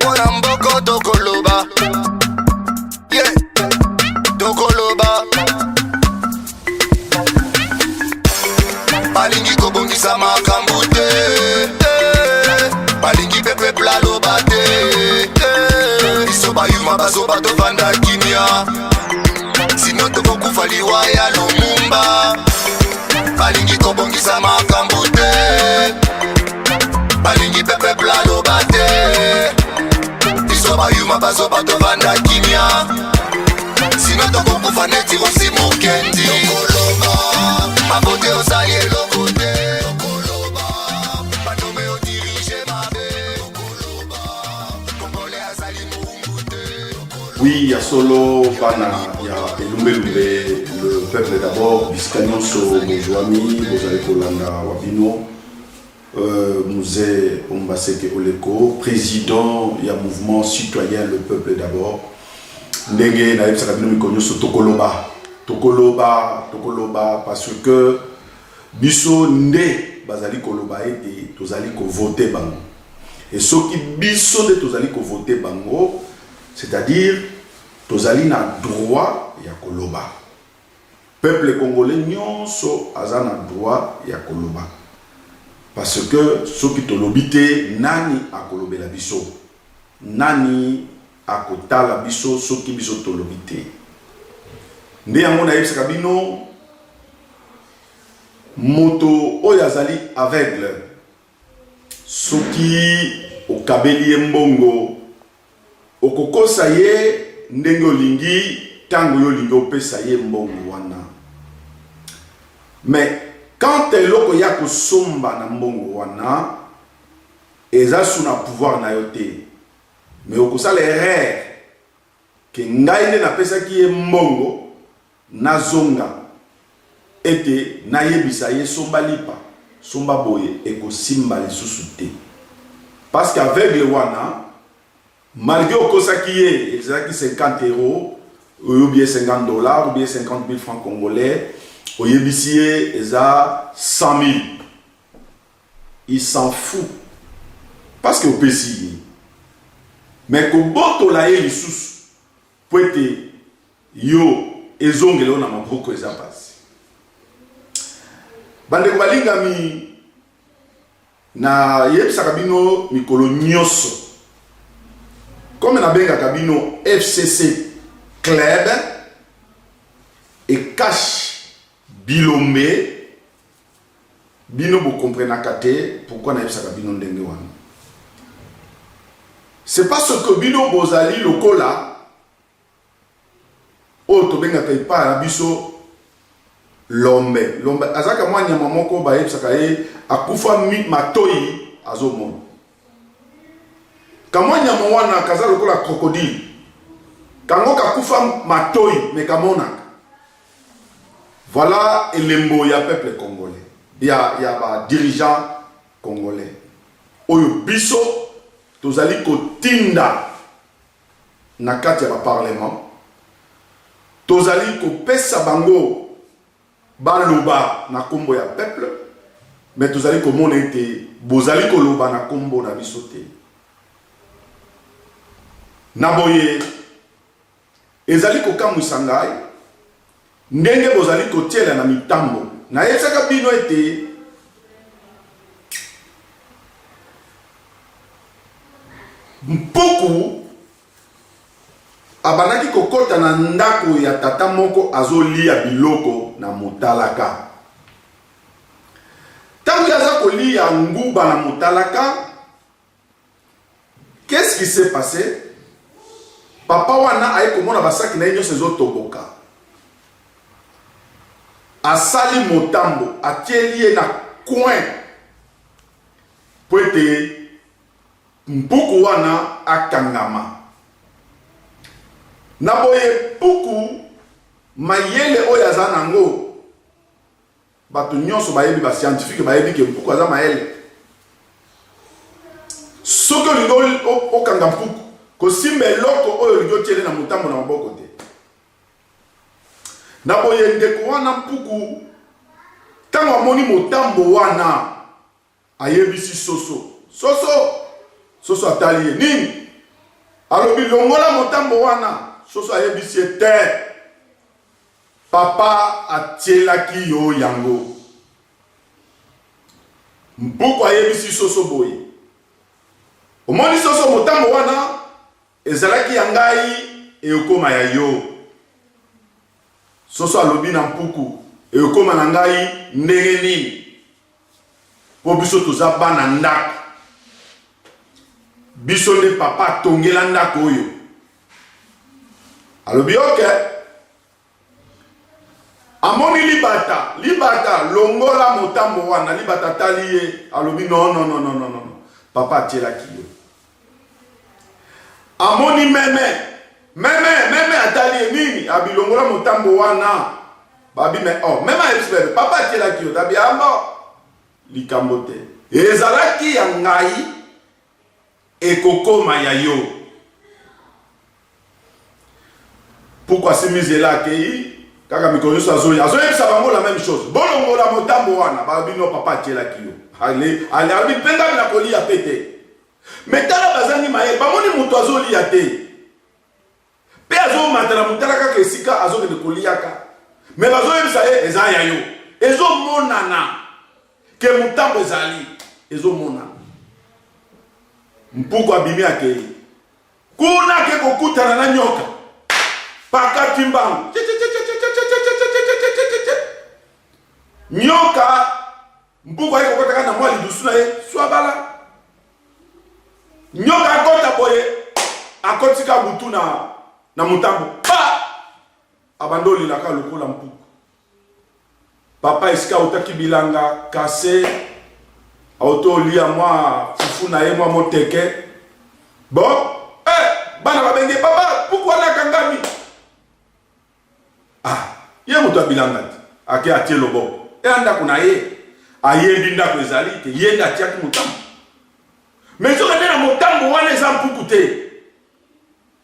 mwana mboko tokoloba. Yeah, tokoloba. Balingi kobongisa makambo te. Balingi pepe plaloba te. Biso bayuma bazoba tovanda kimia. Sino tokokufa liwa ya Lumumba. Balingi kobongisa makambo te. Balingi pepe plaloba te. Biso bayuma bazoba tovanda kimia. Sino tokokufa neti rosi mukendi. Tokoloba mabote osali eloko te. Tokoloba banome odirige mabe. Tokoloba kongole azali mungu te. Oui, ya solo bana ya elumbe le peuple d'abord biskanyonso bozwami bozali kolanda wabino Mouze Ombaseke Oleko, président ya mouvement citoyen le peuple d'abord. Ndenge na yebisa kabino mikonyo so tokoloba parce que biso nde bazali koloba ete tozali ko voter bango. Et soki biso nde tozali ko voter bango, c'est-à-dire tozali na droit ya koloba. Peuple congolais nyonso aza na droit ya koloba. Parce que soki tolobite nani akolobela biso, nani akotala biso soki biso tolobite. Nde yango na yebisa kabino moto oyo azali aveugle soki okabeli mbongo okokosa ye ndenge olingi tango yo olingi opesa ye mbongo wana. Mais quand eloko ya kosomba na mbongo wana eza suna pouvoir na yo te, mais okosala erreur ke ngai nde napesaki ye mbongo nazonga ete nayebisa ye somba lipa somba boye ekosimba lisusu te. Parce qu'aveugle wana malgré okosaki ye ezalaki 50 euros ou bien 50 dollars ou bien 50 000 francs congolais, oyebisi ye eza 100 000, il s'en fout parce que opesi ye. Mais kobotola ye lisusu po ete yo ezongele na maboko eza pasi. Bandeko balingami na yebisaka bino mikolo nyonso comme na benga kabino FCC Club et cache Bilombe bino bo comprenaka te pourquoi na yebisaka bino ndenge wana. C'est parce que bino bozali lokola o to benga kai pa biso lombe azaka mwanya mamoko ba yebisaka ye akufa matoi azomona. Kamwanya mwana kaza lokola crocodile kango kakufa matoi me kamona. Voilà elembo ya peuple congolais, ya ba dirigeant congolais oyo biso tozali kotinda na kati ya parlement, tozali kopesa bango baloba na kombo ya peuple, mais tozali komona ete bozali koloba na kombo na biso te. Na boye ezali kokamwisa ngai ndenge bozali kotiela na mitambo na yebisaka bino ete mpuku abanaki kokota na ndako ya tata moko azolia biloko na motalaka. Tango aza kolia nguba na motalaka, qu'est-ce qui s'est passé? Papa wana aye komona basaki na yenyo sezo toboka. Asali motambo atieli na coin po ete mpuku wana akangama. Na boye puku mayele oyo aza nango bato nyonso bayebi ba scientifique bayebi ke mpuku aza mayele. Soki olingi okanga mpuku kosimba eloko oyo olingi otiele na motambo na maboko te. Na boye ndeko wana mpuku tango amoni motambo wana ayebisi soso atali ye nini alobi longola motambo wana soso ayebisi ete papa atielaki yo yango mpuku ayebisi soso boye omoni soso motambo wana ezalaki ya ngai ekoma ya yo soso alobi na mpuku ekoma na ngai ndenge nini po biso toza bana ndako biso nde papa tongela ndako oyo alobi oke amoni libata longola motambo wana libata tali ye alobi non papa atielaki yo amoni meme atali ye nini abilongola motambo wana babi me oh meme ayebisi papa atielaki yo tabi amba likambo te ezalaki ya ngai ekokoma ya yo pourquoi simizela akei kaka mikolo so azoyebisa bango la même chose bolongola motambo wana babi no papa atielaki yo ali penga na kolia pete metala bazangi maye bamoni mutu azolia te pe azomatala mutala kaka esika azokende koliaka me bazoyebisa ye eza ya yo ezomonana ke mutambo ezali ezomona mpuku abimi akei kuna ke kokutana na nyoka pakati mbangu nyoka mpuku ayi kokotaka na mwa lidusu na ye swabala nyoka akota boye akotika butu na mutambo pa abandoli laka lokola mpuku papa esika utaki bilanga kase autolia mwa fufu na ye mwa moteke bon bana babenge papa pourquoi la kangami ye mutu abilanga ti ake atie loboko anda kuna ye ayebi ndako ezali te ye nda atiaki motambo mais soki nde na motambo wana eza mpuku te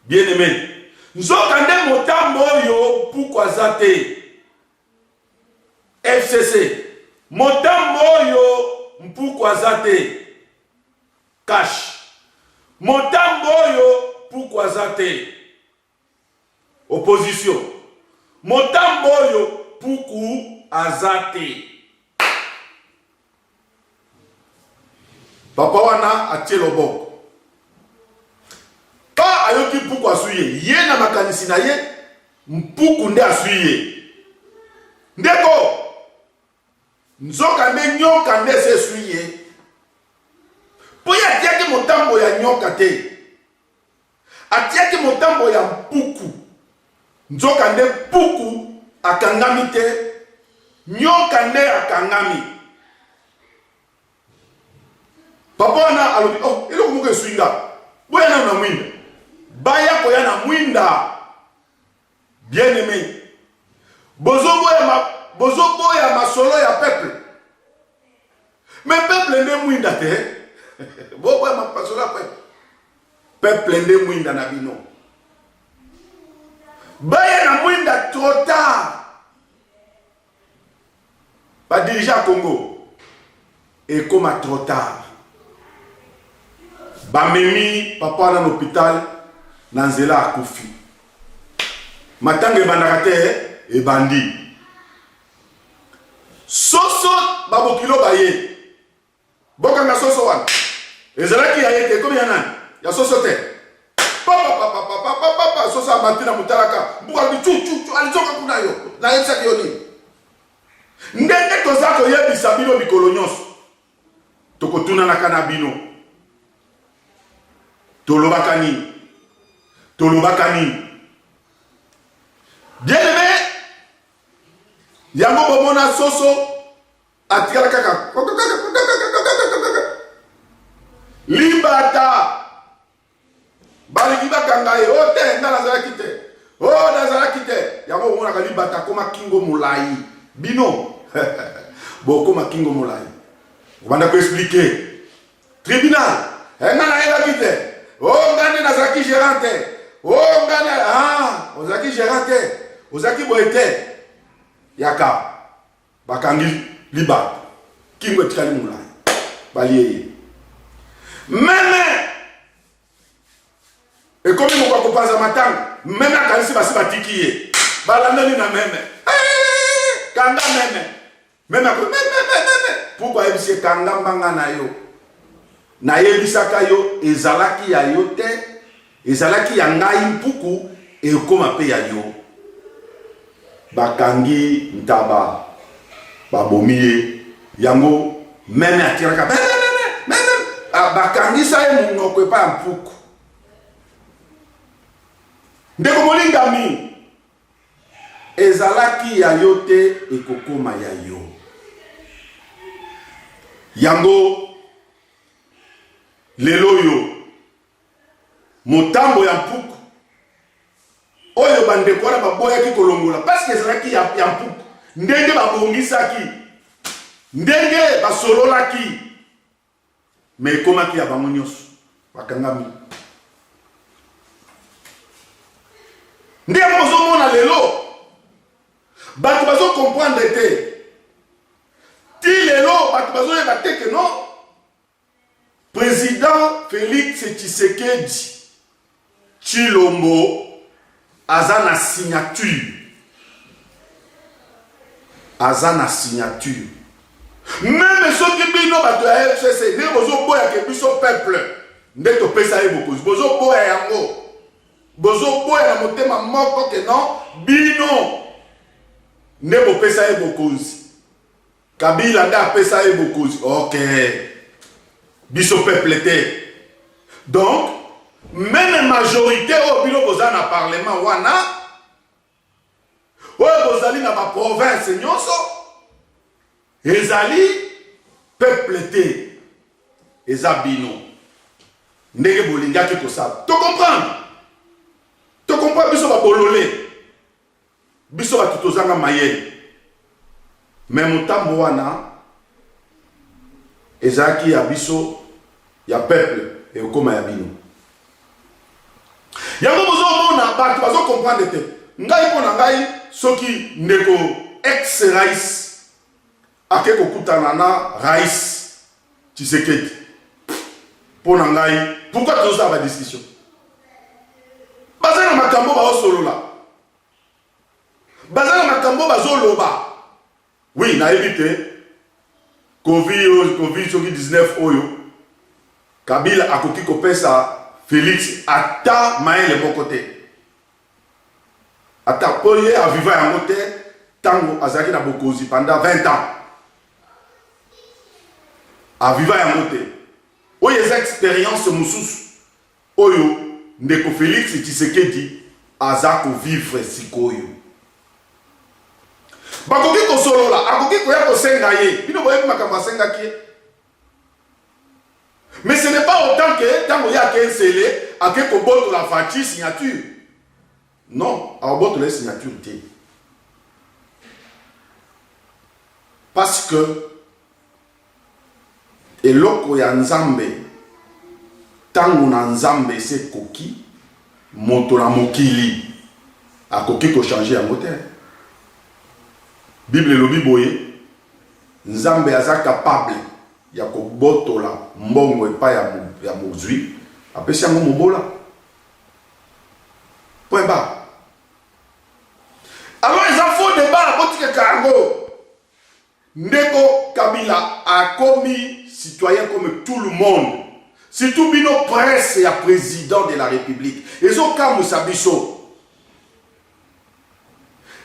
bien aimé nzoka nde motambo oyo mpuku aza te FCC motambo oyo mpuku aza te cash motambo oyo mpuku aza te opposition motambo oyo mpuku aza te papa wana atie loboko ka ayoki mpuku asui ye na makanisi na ye mpuku nde asui ye ndeko nzoka nde nyoka nde se esui ye po ye atiaki motambo ya nyoka te atiaki motambo ya mpuku nzoka nde mpuku akangami te nyoka nde akangami papa wana alobi oh eloko moko eswinga boya na mwinda baya koya na mwinda bien aimé bozoboya masolo ya peuple mais peuple nde mwinda te boboya masolo ya peuple nde mwinda na bino baya na mwinda trop tard ba dirigeant Congo ekoma trop tard bamemi papa na l'hôpital na nzela akufi matanga ebandaka te ebandi soso babokilo baye bokanga soso wana ezalaki ya ye te ekomi ya nani ya soso te papa soso amati na mutalaka mbuka alobi chuchu alizoka kuna yo nayebisaki yo nini ndenge toza koyebisa bino mikolo nyonso tokotunanaka na bino tolobaka nini bien aimé yango bomona soso atikala kaka libata balingi bakanga ye o te nga nazalaki te yango bomonaka libata koma kingo molai bino bokoma kingo molai obanda koexplike tribunal nga nayebaki te o ngane nazalaki gérant te o ngane ozalaki gérant te ozalaki boye te yaka bakangi libata kingo etikali molai balieye meme Et comme il m'a pas à matin, même à quand c'est batiki, balandani na même. Kanga même à pourquoi il s'est kanga manga na yo? Na yebisaka yo ezalaki ya yo te, ezalaki ya ngai mpuku e koma pe ya yo. Bakangi ntaba babomiye yango même atiraka bakangi sa e munoko pa mpuku. Ndeko molingami ezalaki ya yo te ekokoma ya yo. Yango lelo yo motambo ya mpuku oyo bandeko wana baboyaki kolongola parce que ezalaki ya mpuku ndenge babongisaki ndenge basololaki me ekomaki ya bango nyonso bakangami. Ndenge bozomona lelo bato bazokomprendre te ti lelo bato bazoyeba te ke non président Félix Tshisekedi Tshilombo aza na signature. Même soki bino bato ya FCC nde bozoboya ke biso peuple nde topesa ye bokonzi bozoboya yango bozoboya na motema moko ke non bino nde bopesa ye bokonzi Kabila nde apesa ye bokonzi. Ok, biso peuple te. Donc même majorité au bino boza na parlement wana oyo bozali na ba province nyonso ezali peuple te eza bino ndenge bolingaki kosala. To comprendre biso babolole biso batu tozanga mayele mais motambo wana ezalaki ya biso ya peuple e okoma ya bino. Yango bozomona bato bazokomprendre te. Ngai mpo na ngai soki ndeko ex-rais ake kokutana na rais Tshisekedi mpo na ngai pourquoi tozosala badiscussion baza na makambo baosolola baza na makambo bazoloba. Oui, nayebi te covid soki 19 oyo Kabila akoki kopesa Félix ata mayele moko te ata po ye aviva yango te tango azalaki na bokonzi pendant 20 ans aviva yango te oyo eza expérience mosusu oyo ndeko Félix Tshisekedi aza kovivre sikoyo. Bakoki kosolola akoki koya kosenga ye bino boyebi makambo asengaki ye. Mais ce n'est pas autant que tant qu'il y a qu'un scellé, à quel point la fatie signature. Non, à bord de la signature. Parce que, et l'autre, il y a Nzambe, tant qu'on a Nzambe, c'est Koki, Motola Mokili, à Koki pour changer un moteur. Bible et le Bible, Nzambe est capable. Ya kobotola mbongo epa ya mozwi apesi yango mobola point bas. Alors les infos de bas botike kango ndeko Kabila a commis citoyen comme tout le monde, surtout bino presse ya président de la République ezokamu sabiso.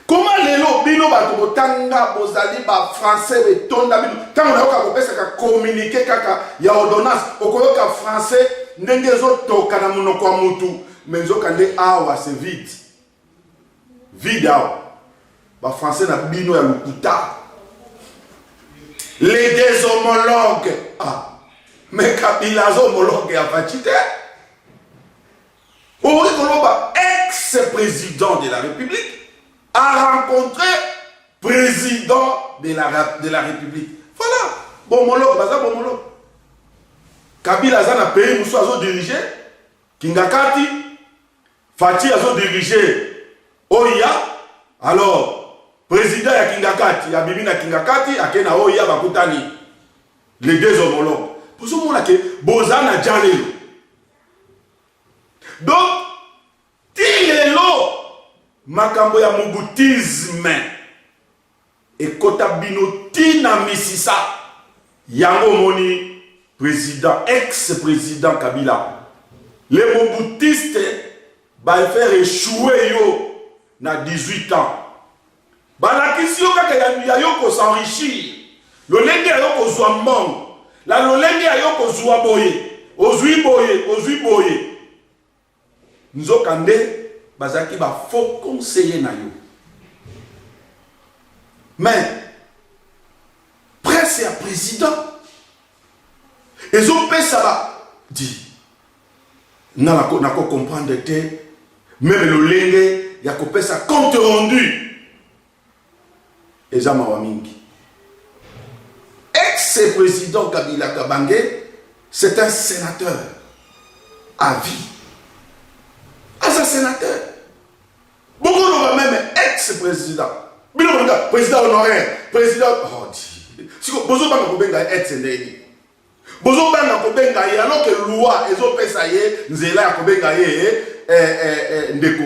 Comment lelo bino bato botanga bozali ba français betonda bino tango na yoka kopesa ka communiquer kaka ya ordonnance okoyoka français ndenge zotoka na munoko wa mutu menzoka nde awa c'est vide awa ba français na bino ya lukuta les deux homologues mais Kabila zo homologue ya fatite o koloba ex-président de la République a rencontré président de la République. Voilà. Bomologue, baza bomologue. Kabila za na pays musu azo diriger Kingakati, Fati azo diriger Oya. Alors, président ya Kingakati, ya bibi na Kingakati, akena Oya bakutani. Les deux homologues. Pour ce moment là que boza na jalelo. Donc makambo ya mobutisme ekota bino tina misisa yango moni président ex-président Kabila les moboutistes va faire échouer yo na 18 ans balakisi yo kaka ya yo ko s'enrichir lolenge ya yo ko zwa mbongo la lolenge ya yo ko zwa boye ozwi boye nzokande bazaki ba faux conseiller na yo mais presse ya président ezopesa ba di nako comprendre te même lolenge ya kopesa compte rendu eza mawa mingi ex-président Kabila Kabange c'est un sénateur à vie as un sénateur beaucoup de même ex-président président honoraire président oh si bozo banga kobenga ex-ndeni bozo banga kobenga ye alors que loi ezopesa ye nzela ya kobenga ye ndeko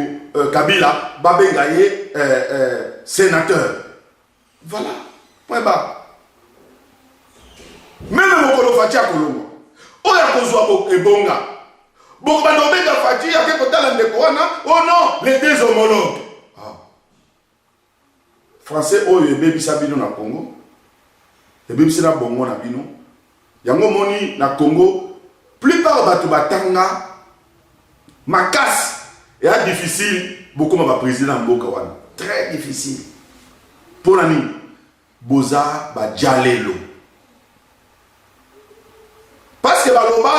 Kabila babenga ye sénateur voilà point bas même mokolo fatia kolongo oya kozwa ebonga boko bando benga fatia ke kotala ndeko wana oh non les deux homologues français oyo ebebisa bino na Congo ebebisa na bongo na bino yango moni na Congo plupart bato batanga makasi et difficile beaucoup ma président mboka wana très difficile pour nani boza ba jalelo parce que baloba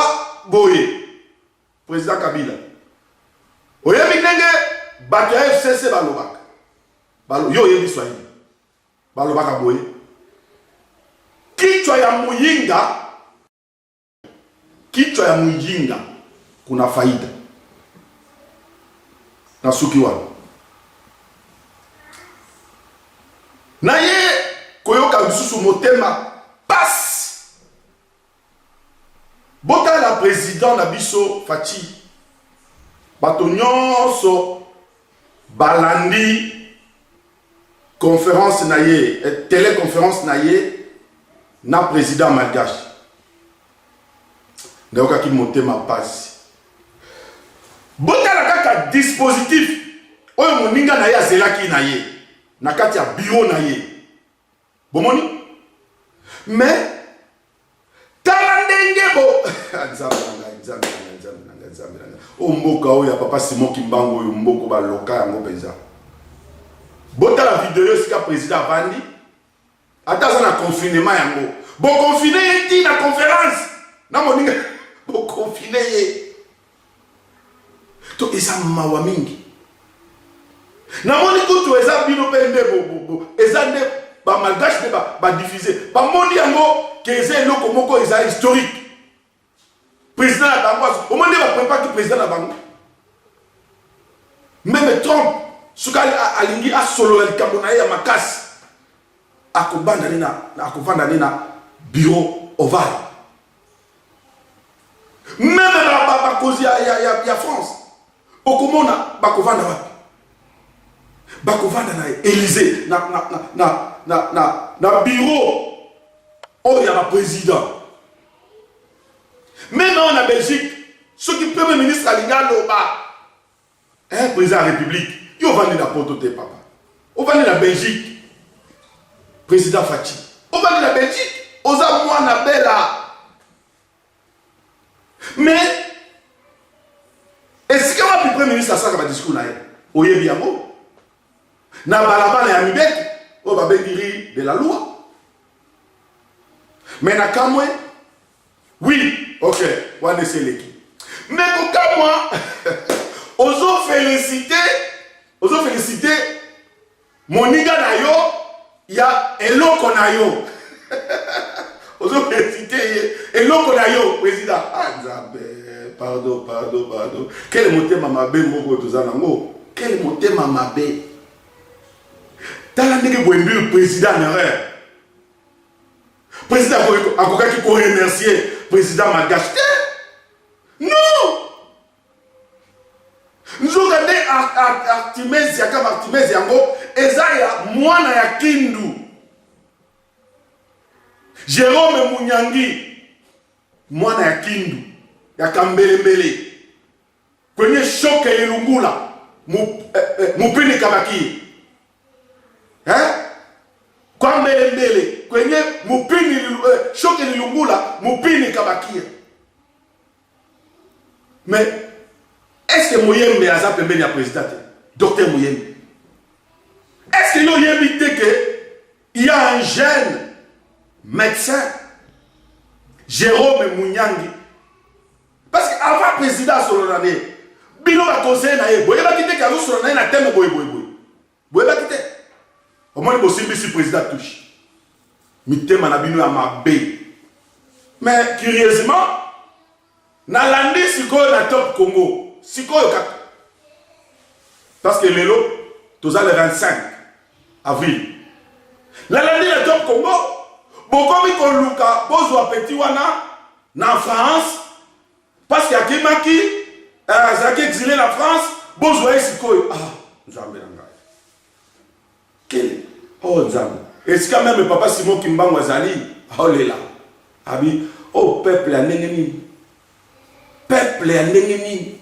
boye président Kabila oyebi ndenge bato ya FCC balobaka yo oyebi Swahili balobaka boye kichwa ya muyinga kuna faida na suki wana na ye koyoka lisusu motema pasi bota la président na biso Fachi bato nyonso balandi conférence na ye téléconférence na ye na président malgache ndayokaki motema pasi botala kaka dispositif oyo moninga na ye azelaki na ye na kati ya bureau na ye bomoni mais tala ndenge bo nzambe o mboka oyo ya papa Simon Kimbango oyo mboko baloka yango penza botala video sika président avandi ata na confinement yango bon confiné ye na conférence na moninga bon confiné ye to eza mawa mingi na moni kutu eza bino pende bo eza nde ba malgache de ba diffuser ba moni yango que eza eloko moko eza historique président na bango au monde va préparer président na bango même Trump suka alingi a solo el kabona ya makasi akobanda na bureau ovale même ba cause ya France okomona bakovanda wapi bakovanda na Élysée na bureau oyo ya président même en Belgique ce qui premier ministre alinga loba un président de la République yo vandi na poto te papa o vandi na Belgique président Fachi o vandi na Belgique oza mwana bela mais est-ce que le premier ministre a ça discours na ye oyebi yango na balabala ya mibeki o babengiri de la loi mais na kamwe oui ok wana seleki mais pour kamwa ozo féliciter moninga na yo ya eloko na yo ozo féliciter eloko na yo président Nzambe pardon quel motema mabe moko tozana ngo quel motema mabe tala ndenge bwembi le président na erreur président akokaki ko remercier président malgache non nous regardons Artimèse ya Artimèse yango ezaya mwana ya Kindu Jérôme Munyangi mwana ya Kindu ya Kambelembele kwenye shoke Ilungula mupini Kabaki kwa Mbelembele kwenye mupini shoke Ilungula mupini Kabaki. Mais est-ce que Mouyembe a zappé le président? Docteur Mouyembe. Est-ce qu'il y a évité qu'il y a un jeune médecin, Jérôme Munyangi? Parce qu'avant le président Solonane, Bilo a conseillé na ye, boye ba kite ka Solonane na thème boye. Boye ba kite. Au moins le si président touche. Mi thème na bino ya mabe. Mais curieusement, na landi sikoyo na top Congo. Sikoyo kaka. Parce que lelo, tous le 25 avril. La landi na top Congo, bokomi koluka bozwa petit wana na France parce que akimaki zaki exilé la France, bozwa sikoyo. Ah, Nzambe na ngai. Quel oh Nzambe. Est-ce que même papa Simon Kimbango azali? Oh lela. Abi, oh peuple ya ndenge nini? Peuple ya ndenge nini?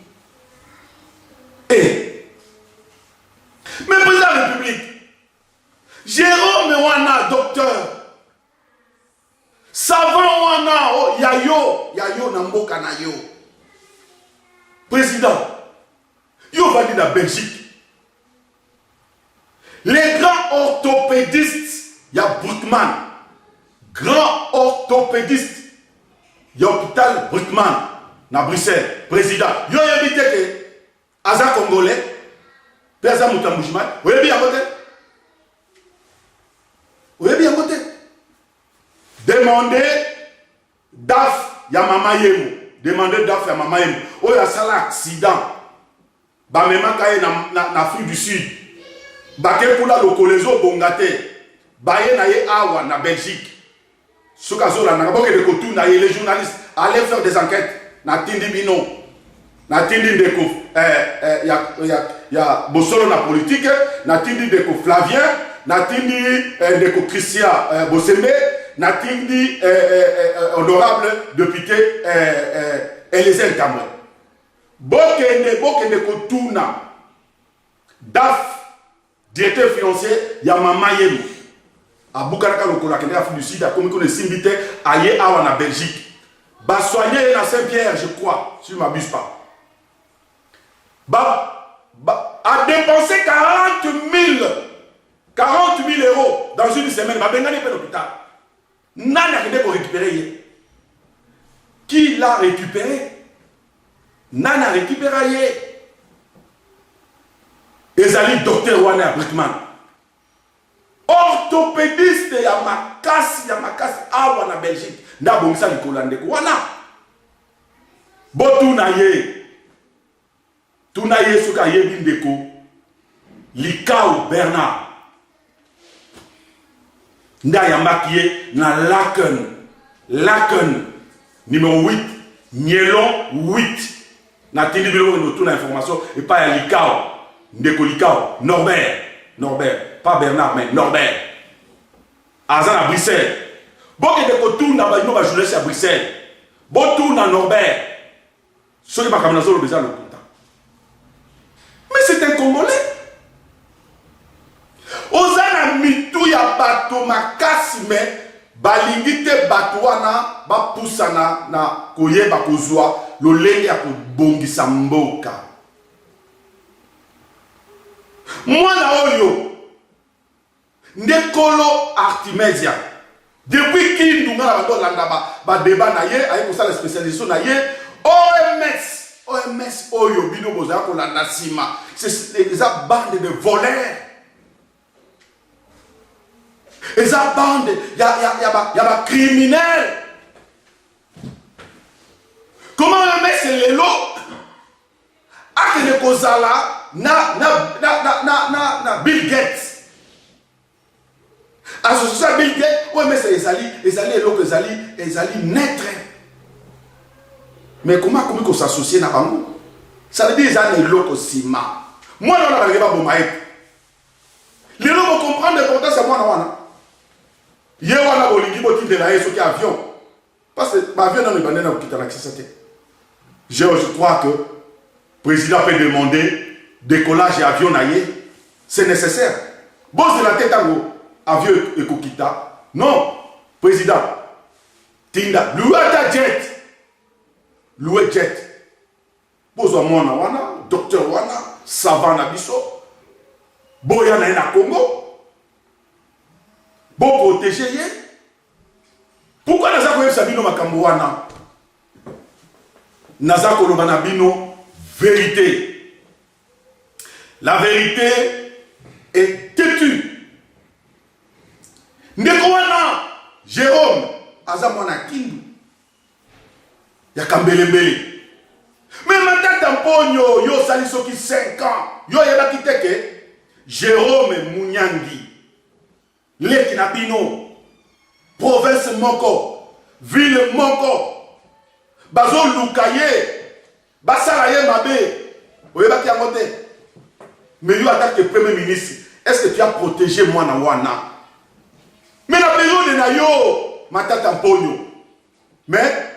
Mais président de la République, Jérôme Wana, docteur, savant Wana, oh, yayo namboka na yo. Président, yo va dire la Belgique. Les grands orthopédistes, il y a Brugman, grand orthopédiste, il y a l'hôpital Brugman, na Bruxelles, président. Yo évité que Aza Congolais, Péza Moutamboujiman, vous avez bien voté? Vous avez bien voté? Demandez DAF Yamama Yemo. Demandez DAF Yamama Yemo. Oh, il y a ça l'accident. Bah, même quand il y a en Afrique du Sud. Bah, qu'il y a le colézo Bongate. Bah, il y a Awa, na Belgique. Ce cas là, les journalistes allaient faire des enquêtes. Na Tindi Bino. Na Tindi Deko. Il y a Bossolo na politique. Na Tindi Deko Flavien. Na Tindi Deko Christian Bossembe. Na Tindi honorable député Eliezer Kamwe. Bokende Kotuna. DAF, directeur financier, Yamama Yemo. À Boukaraka, le Kolakende, Afrique du Sud, à comme on s'invite à Yé Awa na Belgique. Bah, soigner à Saint-Pierre, je crois, si je ne m'abuse pas. A dépensé 40 000 euros dans une semaine. Bah, Bengani fait l'hôpital. N'a rien pour récupérer. Qui l'a récupéré? N'a récupéré. Ezali docteur Wana Brickman. Orthopédiste ya makasi awa na Belgique. Na bongisa likolande ko wana. Botuna ye. Tuna ye suka yebi ndeko. Likao Bernard. Nda ya makiye na Laken numéro 8. Nielon 8. Na tindi bilo no tuna information et pas ya Likao. Ndeko Likao Norbert, pas Bernard mais Norbert. Azan à Bruxelles. Boke de Kotouna ba ino ba journaliste à Bruxelles. Botouna Norbert. Ceux qui pas comme le besoin le contact. Mais c'est un Congolais. Ozana mitu ya bato makasi me balingite bato wana ba pusana na koyeba kozwa lolenge ya kobongisa mboka. Mwana oyo ndekolo Artimèse depuis Kindu nga bando landa ba débat na ye ayi ko sala spécialisation na ye OMS oyo bino boza ko landa sima c'est des bandes de voleurs. Eza bande ya ba criminels. Comment OMS c'est lelo akene kozala na Bill Gates. Associé à Bill Gates, oui, mais c'est Ezali naître. Mais comment on s'associe à Bango? Ça veut dire qu'ils ont l'autre ciment. Moi, on a pas bomaï. Les gens vont comprendre l'importance de moi. Hier, on a bolingi boti de la sur avion. Parce que l'avion dans le bandé n'a pas quitté. Je crois que le président peut demander décollage et avion naïe. C'est nécessaire. Bon, c'est la tête à vous. Avion et Kokita. Non, président. Tinda, loué ta jet. Loué jet. Bozo mwana wana, docteur wana, savant na biso. Boya na Congo. Bon protéger. Pourquoi naza koyeb sabino makambo wana? Naza koloba na bino vérité. La vérité est têtue. Ndeko wana Jérôme aza mwana kindu. Ya kambelembele. Mais maintenant Mponyo yo sali soki 5 ans. Yo yeba kiteke Jérôme Munyangi. Leki na bino. Province moko. Ville moko. Bazo lukaye. Basala ye mabe. Oyeba ki amote. Mais lui attaque le premier ministre. Est-ce que tu as protégé moi na wana? Mais la période na yo matata Mponyo. Mais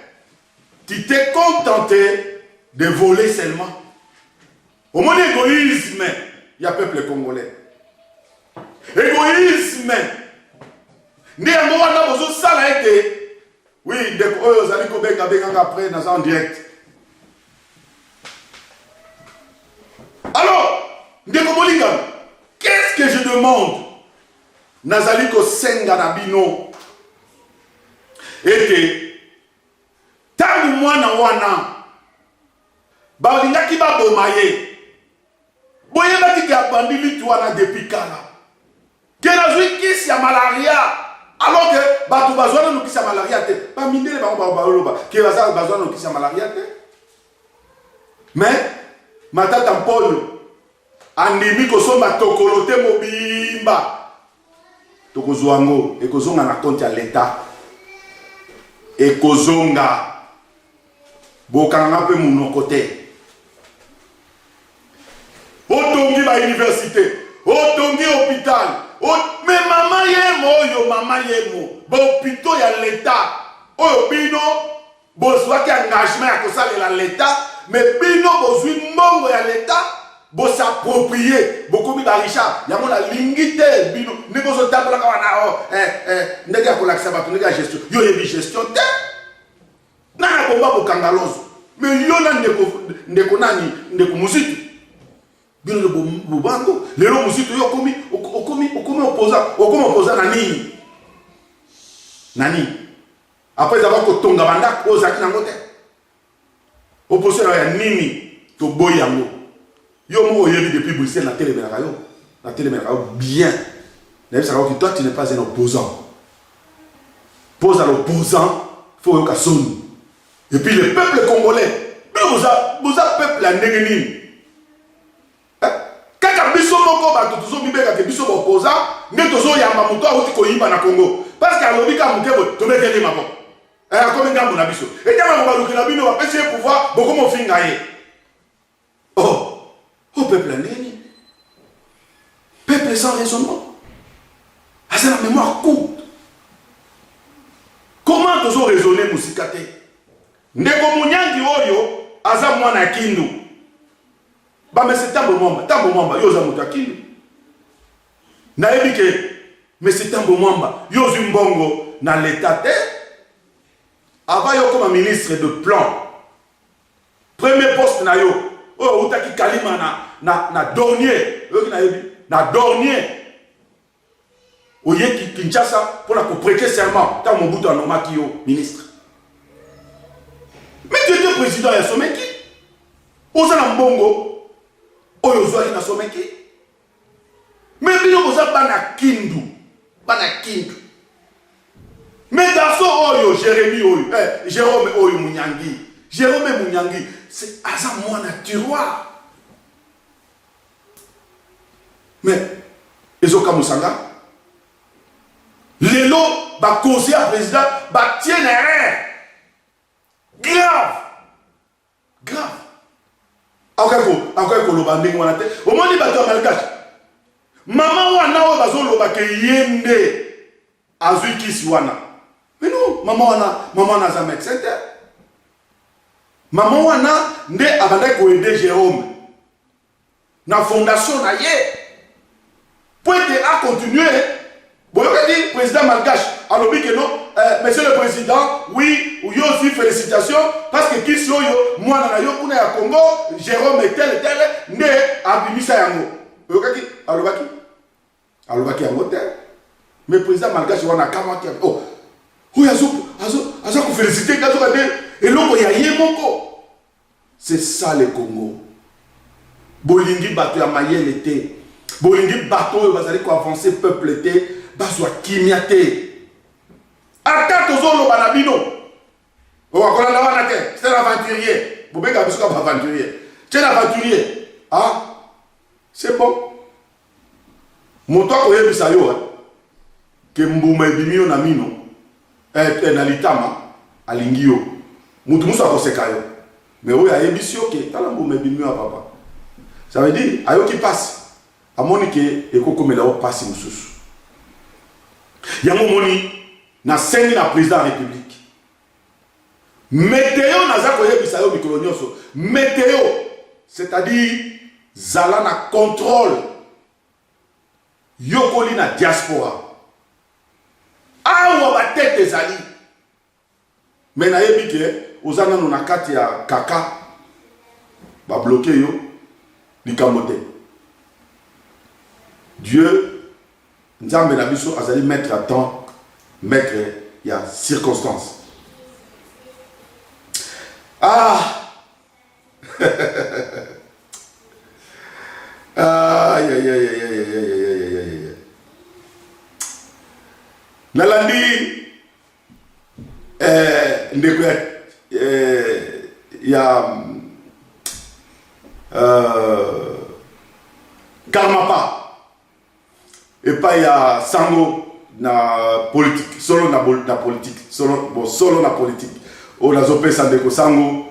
tu t'es contenté de voler seulement. Au moins égoïsme, il y a peuple congolais. Égoïsme. Né à moi na bozo sala été. Oui, de oyo zali ko benga benga après dans en direct. Alors, ndeko molinga, qu'est-ce que je demande? Nazali ko senga na bino. Ete tangu mwana wana balingaki baboma ye boyebaki ke abandili tu wana depuis kala ke nazwi kisi ya malaria alors que bato bazwana no kisi ya malaria te bamindele bango baloba ke baza bazwana no kisi ya malaria te mais matata Mponyo andimi kosomba tokolo te mobimba tokozwa yango ekozonga na compte ya l'État ekozonga bokanga mpe munoko te otongi ba université otongi hôpital mais mama yemo oyo mama yemo ba hôpitaux ya l'État oyo bino bozwaki engagement ya kosalela l'État mais bino bozwi mbongo ya l'État bosapproprier bokomi ba Richard yango na lingi te bino ndenge ozotambolaka wana ndenge ya kolakisa bato ndenge ya gestion yo yebi gestion te na bomba bokanga lozo mais yo na ndeko nani ndeko musitu bino le bobango lelo musitu yo okomi opposa na nani après avoir kotonga banda ozaki nango te opposition ya nini to boyango yo mo oyebi depuis Bruxelles na telemelaka yo bien na ça que toi tu n'es pas un opposant pose à l'opposant faut yoka soni. Et puis le peuple congolais, vous avez peuple à Nengeni. Kaka biso moko ba tuzo bibeka ke biso opposant, ne tozo yamba muto oti ko yimba na Congo. Parce que alobika mukebo to metele mako. Comme ngambo na biso. Et tama ba lukela bino ba pesi pouvoir boko mo finga ye. Oh peuple à Nengeni. Peuple sans raisonnement. Ah c'est la mémoire courte. Comment tozo raisonner musikate? Ndeko Munyangi oyo aza mwana kindu. Ba mese tambo mwamba yo za muta kindu. Na ebike mese tambo mwamba yo zimbongo na l'état te. Ava yo comme ministre de plan. Premier poste na yo. Oh utaki kalima na Dornier. Yo na ebi na Dornier. Oye Kinshasa pour la prêter serment tant Mobutu anomaki yo ministre. Mais tu étais président ya Someki. Oza na mbongo. Oyo zwa na Someki. Mais bino oza bana kindu. Mais garçon oyo Jérôme oyo Munyangi. Jérôme Munyangi, c'est aza mwana tiroir. Mais ezoka musanga. Lelo ba conseiller à président ba tienne grave. akoki koloba ndenge wana te omoni bato ya malgache mama wana oyo bazoloba ke ye nde azwi kisi wana mais non mama wana aza médecin te mama wana nde abandaki koede Jérôme na fondation na ye po ete acontinue boyokaki président malgache alobi ke non monsieur le président oui yo aussi félicitations parce que kisi oyo mwana na yo kuna ya Congo Jérôme tel nde abimisa yango boyokaki alobaki yango te mais président malgache wana akamwaki oh oyo aza kofélicité kazoka nde eloko ya ye moko. C'est ça le Congo. Bolingi bato ya mayele te bolingi bato oyo bazali ko avancer peuple te bazwa kimia te ata tozoloba na bino owakola na wana te c'est l'aventurier bobeka biso ka aventurier c'est l'aventurier ah c'est bon moto akoyebisa yo ke mbuma ebimi yo na mino na litama alingi yo mutu musu akoseka yo mais oyo ayebisi yo ke tala mbuma ebimi yo papa ça veut dire ayoki passe amoni ke ekokomela o passe mususu yango moni na sengi na président de la république météo naza koyebisa yo mikolo nyonso météo c'est-à-dire zala na contrôle yokoli na diaspora awa batete ezali mais nayebi ke oza nano na kati ya kaka babloke yo likambo te. Dieu nzambe na biso azali maître à temps maître il y a circonstance nalandi ndeko ya Karmapa et pas ya sango na politique solo na politique solo na politique o na zopesa ndeko sango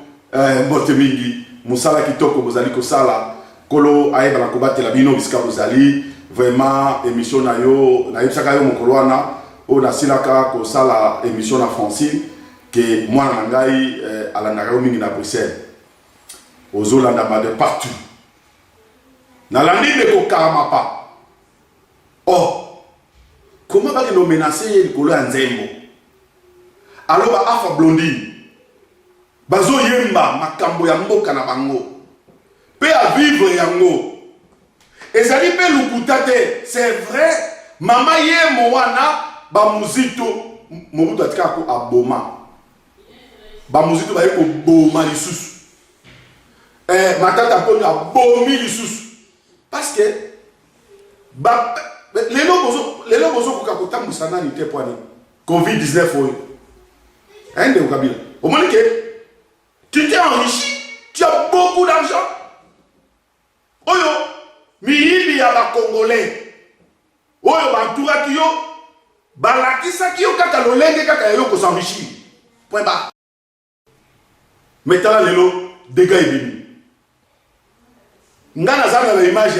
mbote mingi musala kitoko bozali kosala kolo ayeba na kobatela bino bisika bozali vraiment émission na yo na yebisaka yo mokolo wana o na silaka kosala émission na Francine ke mwana na ngai alandaka yo mingi na Bruxelles ozolanda de partout nalandi ndeko Karmapa oh comment va nous menacer le colo nzembo aloba afa blondine bazo yemba makambo ya mboka na bango pe a vivre yango ezali pe lukuta te c'est vrai mama ye mowana ba muzito mobutu atika ko aboma ba muzito ba ko boma lisusu matata ko ya bomi lisusu parce que ba lelo bozo kukakuta musana ni te poani COVID-19 oyo ende ukabila omoni ke tu t'es enrichi tu as beaucoup d'argent oyo miyibi ya ba congolais oyo banturaki yo balakisaki yo kaka lolenge kaka yo ko s'enrichir point bas maintenant lelo dégâts ebimi ngana zana la image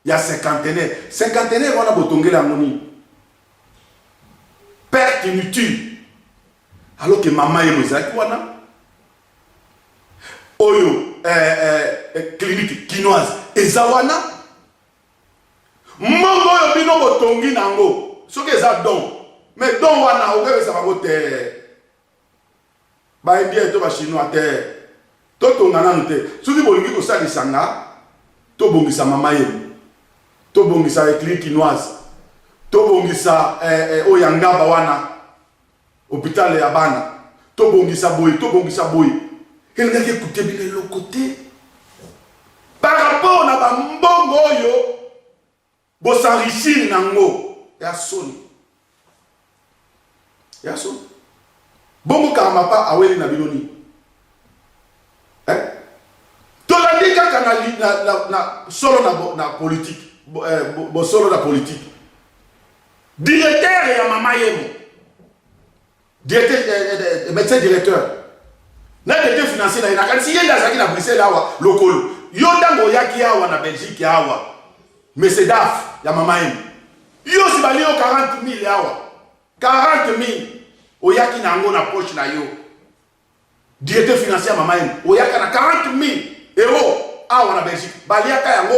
ya cinquantenaire wana botongela ngoni perte inutile alors que maman ye mozaki wana oyo clinique quinoise eza wana mongo oyo bino botongi nango soki eza don mais don wana okebesa bango te baindien to bachinois te totonga nanu te soki bolingi kosalisanga tobongisa mama ye tobongisa clinique quinoise tobongisa oyangaba wana hôpital ya bana tobongisa boy elingaki écouter bino le côté par rapport na bambongo oyo bosanrichir nango ya soni bongo Karmapa aweli na bino ni tolandi kaka na solo na politique solo na politique directeur ya mama yemo directeur médecin directeur na directeur financier na kanisi yenda zaki na Bruxelles awa lokolo yo ntango oyaki awa na Belgique awa Mercedes ya mama yenu yo si bali yo 40 000 awa 40 000 oyaki na yango na poche na yo directeur financier ya mama yenu oyaka na 40 000 euros awa na Belgique baliaka yango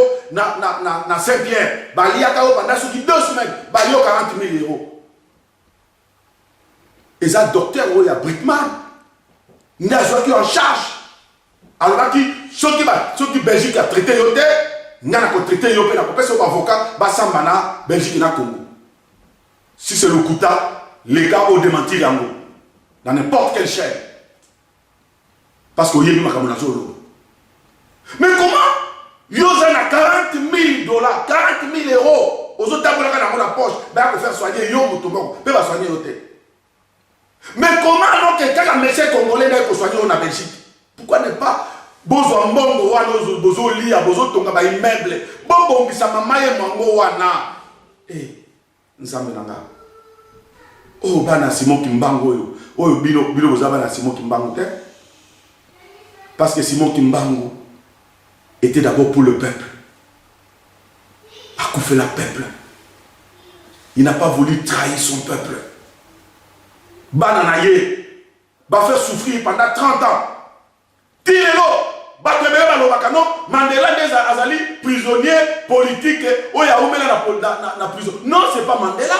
na Saint-Pierre baliaka yo pendant soki 2 semaines bali yo 40 000 euros eza docteur oyo ya Brickman nde azwaki en charge alobaki soki Belgique a traité yo te nga na kotraité yo mpe na kopesa yo bavocat basamba na Belgique na Congo si c'est le Kouta les gars au démentir yango dans n'importe quelle chaîne parce que oyebi makambo nazoloba mais comment yo za na 40 000 $, 40 000 euros ozotambolaka nango na poche baya kofaire soigner yo moto moko mpe basoigner yo te mais comment donc kaka monsieur congolais naye kosoigner yo na Belgique pourquoi ne pas bozwa mbongo wana bozolia bozotonga baimmeuble bobongisa mama ye mwango wana nzambe na nga oyo bana Simon Kimbangu oyo bino boza bana Simon Kimbangu te parce que Simon Kimbangu était d'abord pour le peuple akufa la peuple il n'a pas voulu trahir son peuple bana na ye ba faire souffrir pendant 30 ans tilelo batebele balobaka non Mandela des azali prisonnier politique oya umela na prison non c'est pas Mandela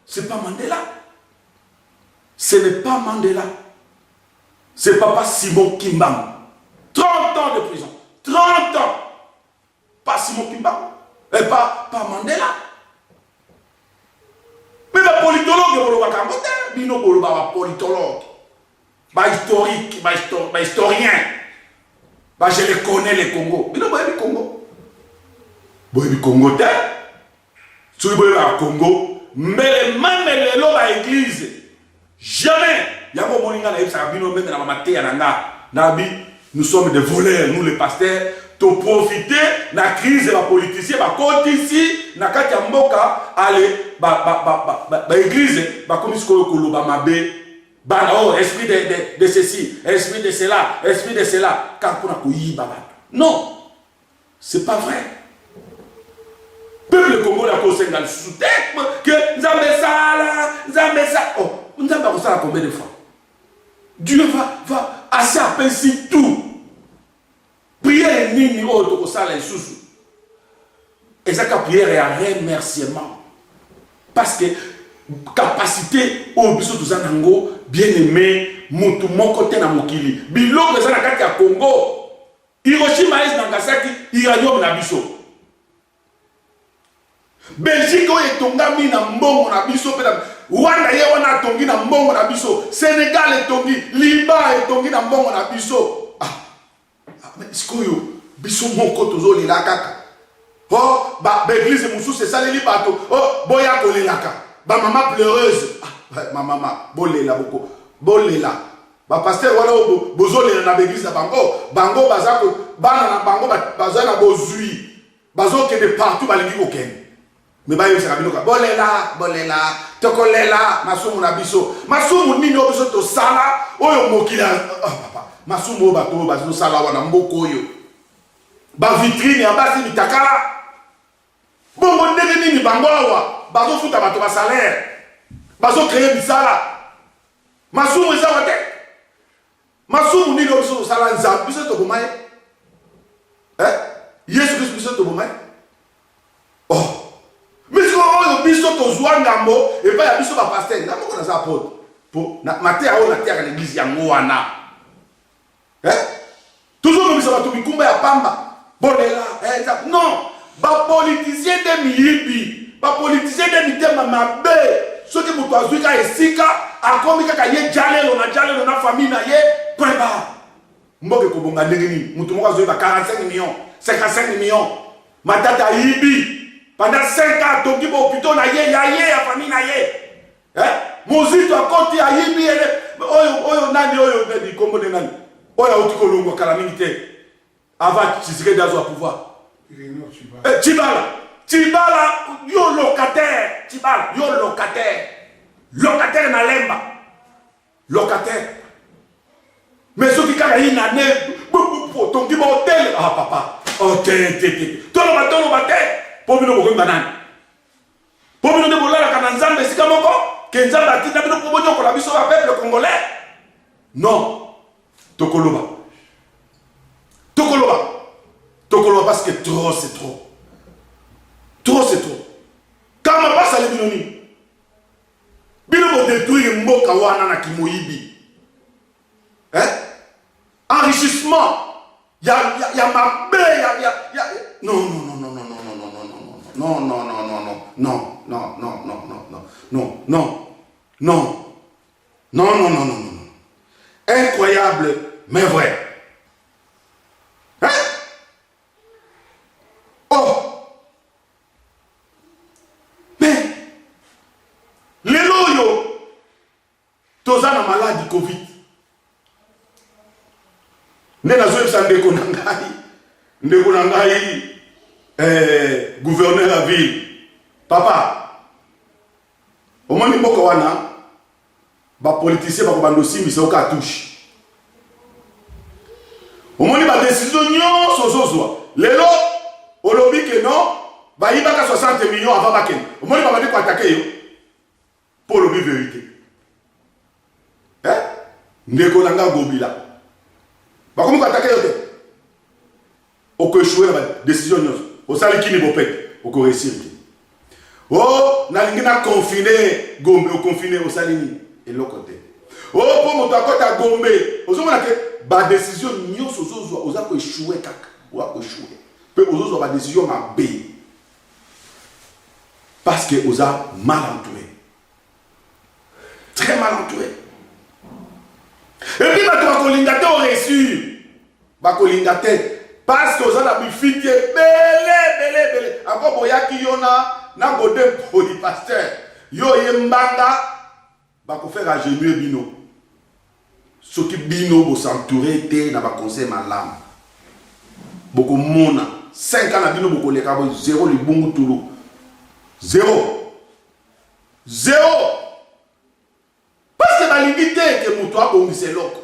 c'est pas Mandela ce n'est pas Mandela c'est papa Simon Kimbangu 30 ans de prison 30 ans pas Simon Kimbangu et pas Mandela mais les politologues bolobaka ngote bino bolobaka politologue historique historien je les connais les Congo bino boyebi Congo boyebi Congo te soki boyebi à Congo mais même lelo ba église jamais yango moninga na yebisaka bino meme na mamateya na nga nabi nous sommes des voleurs nous les pasteurs to profiter na crise ba politicien ba koti ici na kati ya mboka ale ba église ba komi sikoyo koloba mabe bana oh esprit de ceci esprit de cela car pour na koyiba ba non c'est pas vrai peuple congolais a kosenga le sous-texte que nzambe ça oh nzambe ko sala combien de fois Dieu va assez apaiser tout prière nini autre ko sala lisusu ezaka prière et un remerciement parce que capacité au biso tuzanango bien aimé mutu moko te na mokili biloko eza na kati ya Congo Hiroshima et Nagasaki iranium na biso Belgique oyo etongami na mbongo na biso pe Rwanda ye wana atongi na mbongo na biso Sénégal etongi Liban etongi na mbongo na biso mais sikoyo biso moko tozolela kaka oh ba église mususu esaleli bato oh boya kolelaka ba maman pleureuse ma maman bolela boko bolela ba pasteur wana bozolela na église na bango bazako bana na bango bazana bozui bazoke de partout balingi kokende mais ba yesa kabinoka bolela tokolela masumu na biso masumu nini obiso to sala oyo mokila papa masumu bato bazo sala wana mboko oyo ba vitrine ya basi mitakala bongo ndenge nini bango awa bazo futa bato ba salaire bazo créer bisala masumu eza wate masumu nini obiso to sala nzambe biso to bomaye Yesu Christ biso to bomaye oh mais oyo biso to zwa ngambo et pas ya biso ba pasteur ngambo ko na za apôtre pour na matéa o na terre l'église yango wana toujours biso bato bikumba ya pamba bolela non ba politicien de miyibi ba politicien de mitema mabe soki mutu azwika esika akomi kaka ye jalelo na famille na ye pweba mboke kobonga ndenge nini mutu moko azwi ba 45 millions 55 millions matata yibi pendant 5 ans toki ba hôpital na ye ya famille na ye mozito akoti ayibi oyo nani oyo ndi kombo de nani oyo auti kolongwa kala mingi te avant Tshisekedi azwa pouvoir Tibala yo locataire locataire na lemba locataire mais ceux qui kaka ina ne tongi ba hôtel papa Oh, tolo bate. Pour bino boko banane. Pour bino de bolala kana nzambe sika moko, ke nzambe atinda bino pour bonyo ko la biso ba peuple congolais. Non. Tokoloba. Tokoloba parce que trop c'est trop. Trop c'est trop. Quand ma passe à l'ébinoni, bino bo détruire mboka wana na kimoyibi. Hein? Enrichissement. Ya ma non. Incroyable, mais vrai. Hein? Oh! Mais, les loyaux, tous na maladie Covid. Né na zoe sa ndeko na ngai, gouverneur la ville. Papa, au moins mboka wana, ba politicien ba bando simbi se oka touche. Au moins ba décision nyonso zozwa. Lelo olobi ke non, ba ibaka 60 millions avant baken. Au moins ba dit ko attaquer yo. Pour le vérité. Hein? Ndeko na nga gobila. Bah comment attaquer yo? O ko échouer la décision nyonso. O sali kini bopet, o ko réussir. Oh, na lingina confiné Gombe, o confiné o sali ni et l'autre côté. Oh, pour mon côté Gombe, o zo que ba décision nyonso zo o za ko échouer kaka, o ko échouer. Peu o zo ba décision ma bé. Parce que o za mal entouré. Très mal entouré. Et puis, bah, tu vas reçu. Bah, parce que vous avez fait belé. Encore, boya qui yona, na godé pour le pasteur. Yo yembanga, bah, pour faire agenouiller bino. Ce qui bino, vous s'entourer, na ba conseil malam. Beaucoup mona. 5 ans, na bino, beaucoup les cabos, 0 le bungu toulou. 0. Parce que la limite que mon toit pour c'est l'autre.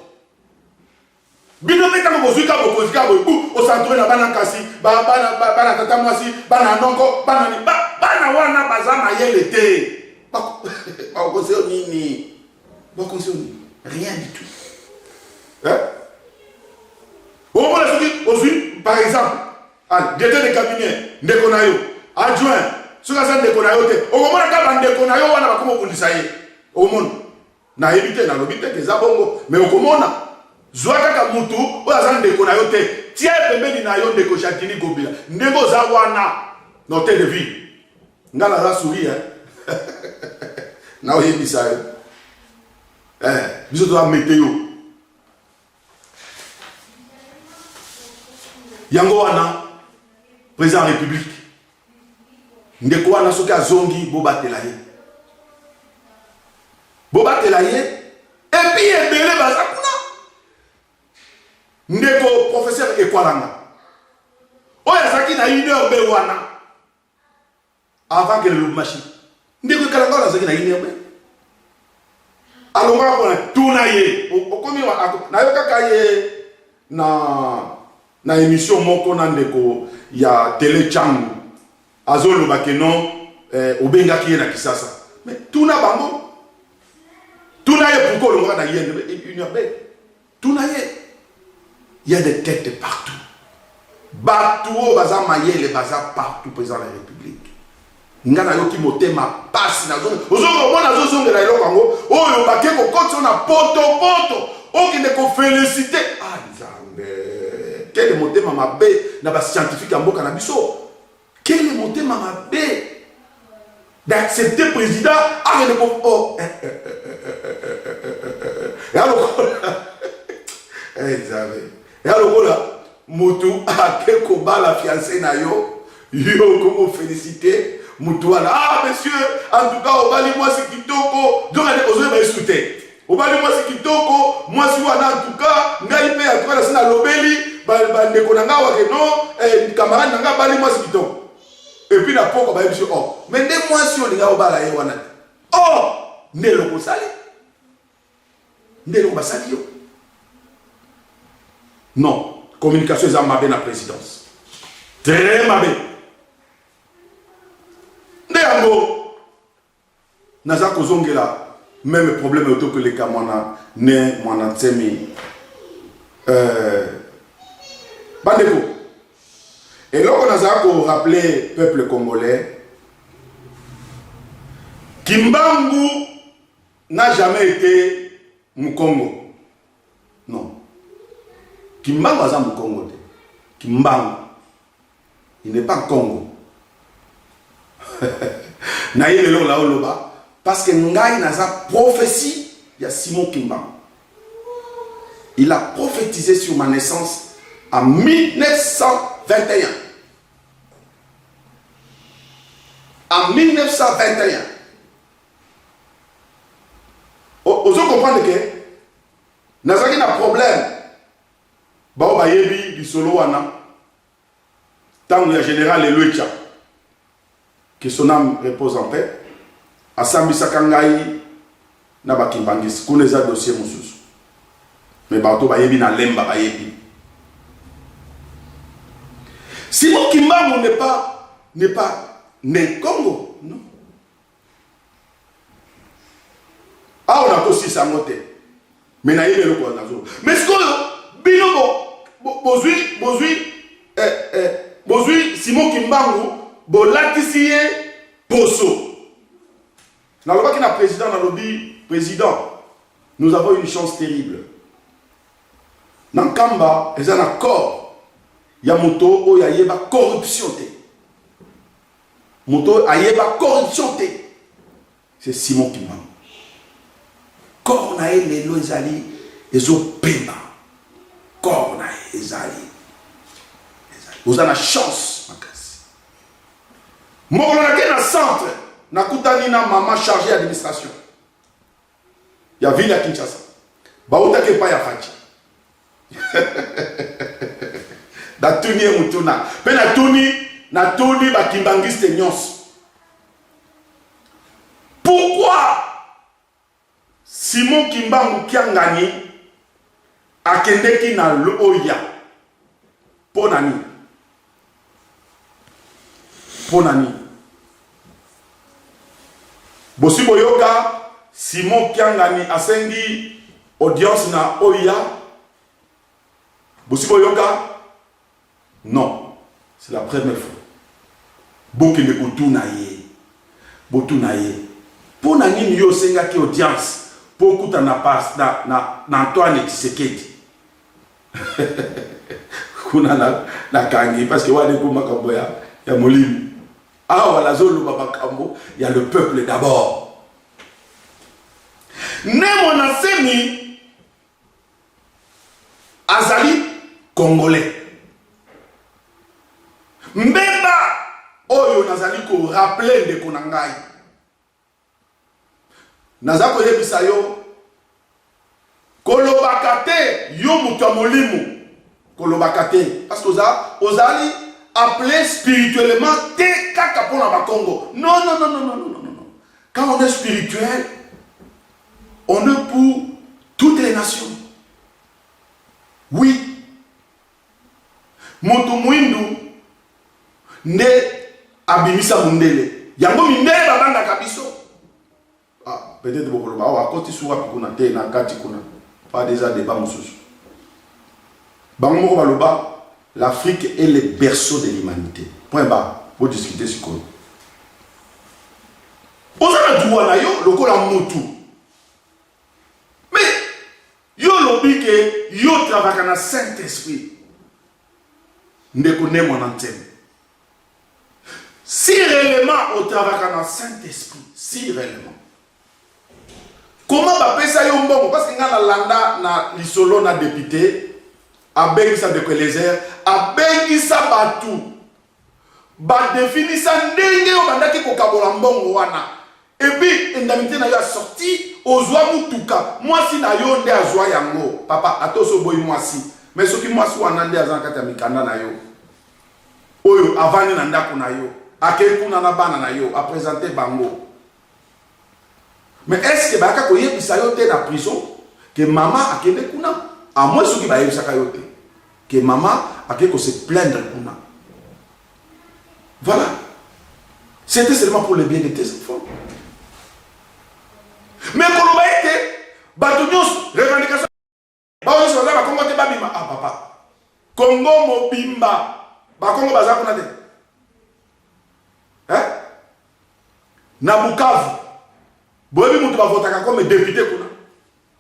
Bino meta mo bozuka bokozika bobu o santoé na bana kasi bana tata mwasi bana nongo bana wana bazama yele te. Ba conseil nini? Ba conseil rien du tout. Hein? Au moment où par exemple, directeur de cabinet ndekonayo, adjoint, sur la ndekonayo te. Au moment où ka ndekonayo wana ba komo kundisa ye. Au monde na éviter na lobite ke zabongo mais okomona zwaka ka mutu o azan de kona yote tie pembeni na yo de ko Jacqueline Gobila ndego za wana no te de vie ngala la sourire na o yebisa yo biso to météo yango wana président de la République ndeko wana soki azongi bo batela ye et puis ebele baza kuna ndeko professeur Ekwaranga oyo azaki na une heure be wana avant que le machine ndeko Ekalanga wana azaki na une heure be alonga kona tuna ye okomi na yo kaka ye na émission moko na ndeko ya télé changu azoloba ke non obengaki ye na Kisasa mais tuna bango pourquoi le monde a il y a des têtes partout. Bateau, baza maye, les bazar partout, président de la République. Ngana yo ki motema passe na zone. Ozongo mona zo zonge na eloko ngo. Oyo bakeko koti on a poto. O ki ne ko féliciter. Ah nzambe. Quel motema mabe na ba scientifique mboka na biso. Quel motema mabe d'accepter président à le oh et alors et alors là mutu a quelque bala fiancé na yo comment féliciter mutu ah monsieur en tout cas au bali moi c'est kitoko donc allez oser me souter au bali moi c'est kitoko moi si wana en tout cas ngai pe à toi na lobeli ba ndeko na nga wa ke non camarade na nga bali moi c'est kitoko. Et puis la poko ba monsieur oh mais des mois si on linga obala ye wana oh ndelo ko sali ndelo ba sali yo non communication za mabe na présidence très mabe. Nde yango naza kozongela même problème auto que les kamwana ne mwana tsemi bandeko. Et là on a ko rappeler peuple congolais, Kimbangu n'a jamais été Mukongo. Non. Kimbangu a Mukongo. Kimbangu, il n'est pas Congo. Naïe là oloba parce que Ngai n'a sa prophétie, il y a Simon Kimbangu. Il a prophétisé sur ma naissance en 1921. En 1921. Vous comprenez que nous avons un problème. Bao bayebi du solo wana. Tant le général Eloïcha, que son âme repose en paix. Asambi Sakangai na bakimbangis. Kuneza dossier mususu. Mais bato bayebi na lemba bayebi. Simon Kimbangu n'est pas né Congo, non. Ah, on a aussi sa motte. Mais na yele loko nazo. Mais ce que bino bozui Simon Kimbangu bo latisie poso. Na loba ki na président na lobby président. Nous avons une chance terrible. Nankamba est un accord. Ya moto o ya yeba corruption te. Moto ayeba corruption te. C'est Simon Kimbangu. Cornae lelo ezali ezopema. Cornae ezali. Vous avez la chance, makasi. Mokolo na na centre na kutani na maman chargée d'administration. Ya ville ya Kinshasa. Ba utake pa ya fachi. Da tuni mutuna. Pe na tuni ba kimbangiste nyos. Pourquoi Simon Kimbangu Kiangani akendeki na Oya Ponani Bosi boyoka Simon Kiangani asengi audience na Oya. Bosi boyoka non, c'est la première fois. Bokende Botunaye Ponani yo senga ki audience. Beaucoup t'en a pas na Antoine Tshisekedi. Kuna na kangi parce que wale kuma kambo ya molimo. Ah wala zolo baba kambo, il y a le peuple d'abord. Ne monasemi azali congolais. Mbeba oyo nazali ko rappeler de konangai. Nazako yebisa yo kolobakate yo mutamolimu kolobakate parce que ozali appelé spirituellement te kaka pona ba Congo. Non. Quand on est spirituel, on est pour toutes les nations. Oui. Moto mwindu ne abimisa mundele. Yango mindele babanda kabiso. Ah, peut-être beaucoup là. Ah, quand tu sois pour qu'on ait na kati kuna. Pas déjà débat mususu. Bango baloba, l'Afrique est le berceau de l'humanité. Point bas. Pour discuter sur quoi. On a le droit na yo, le kola mutu. Mais yo lobi que yo travaille dans Saint-Esprit. Ndeko ne mon antenne. Si réellement on travaille dans Saint-Esprit, si réellement. Comment va payer ça yon bon? Parce qu'il y a la landa na lisolo na député, a bengi sa de Kelezer, a bengi sa batou. Ba défini sa ndenge yo bandaki ko kabola mbongo wana. Et puis indemnité na yo a sorti ozwa mutuka. Moi si na yo nde azwa yango. Papa atoso boy moi si. Mais ce qui moi si wana nde azan kata mikanda na yo. Oyo avani na ndako na yo. Akei kuna na bana na yo a présenter bango. Mais est-ce que baka koye bisayo te na prison que maman a kende kuna à moins ce qui va y sayote que maman a quelque se plaindre kuna Voilà. C'était seulement pour le bien de tes enfants. Mais quand on va être, revendication, ah papa, Congo Mobimba, Congo Bazakonade. Hein? Nabukavu, Bobi Moutou va voter comme député.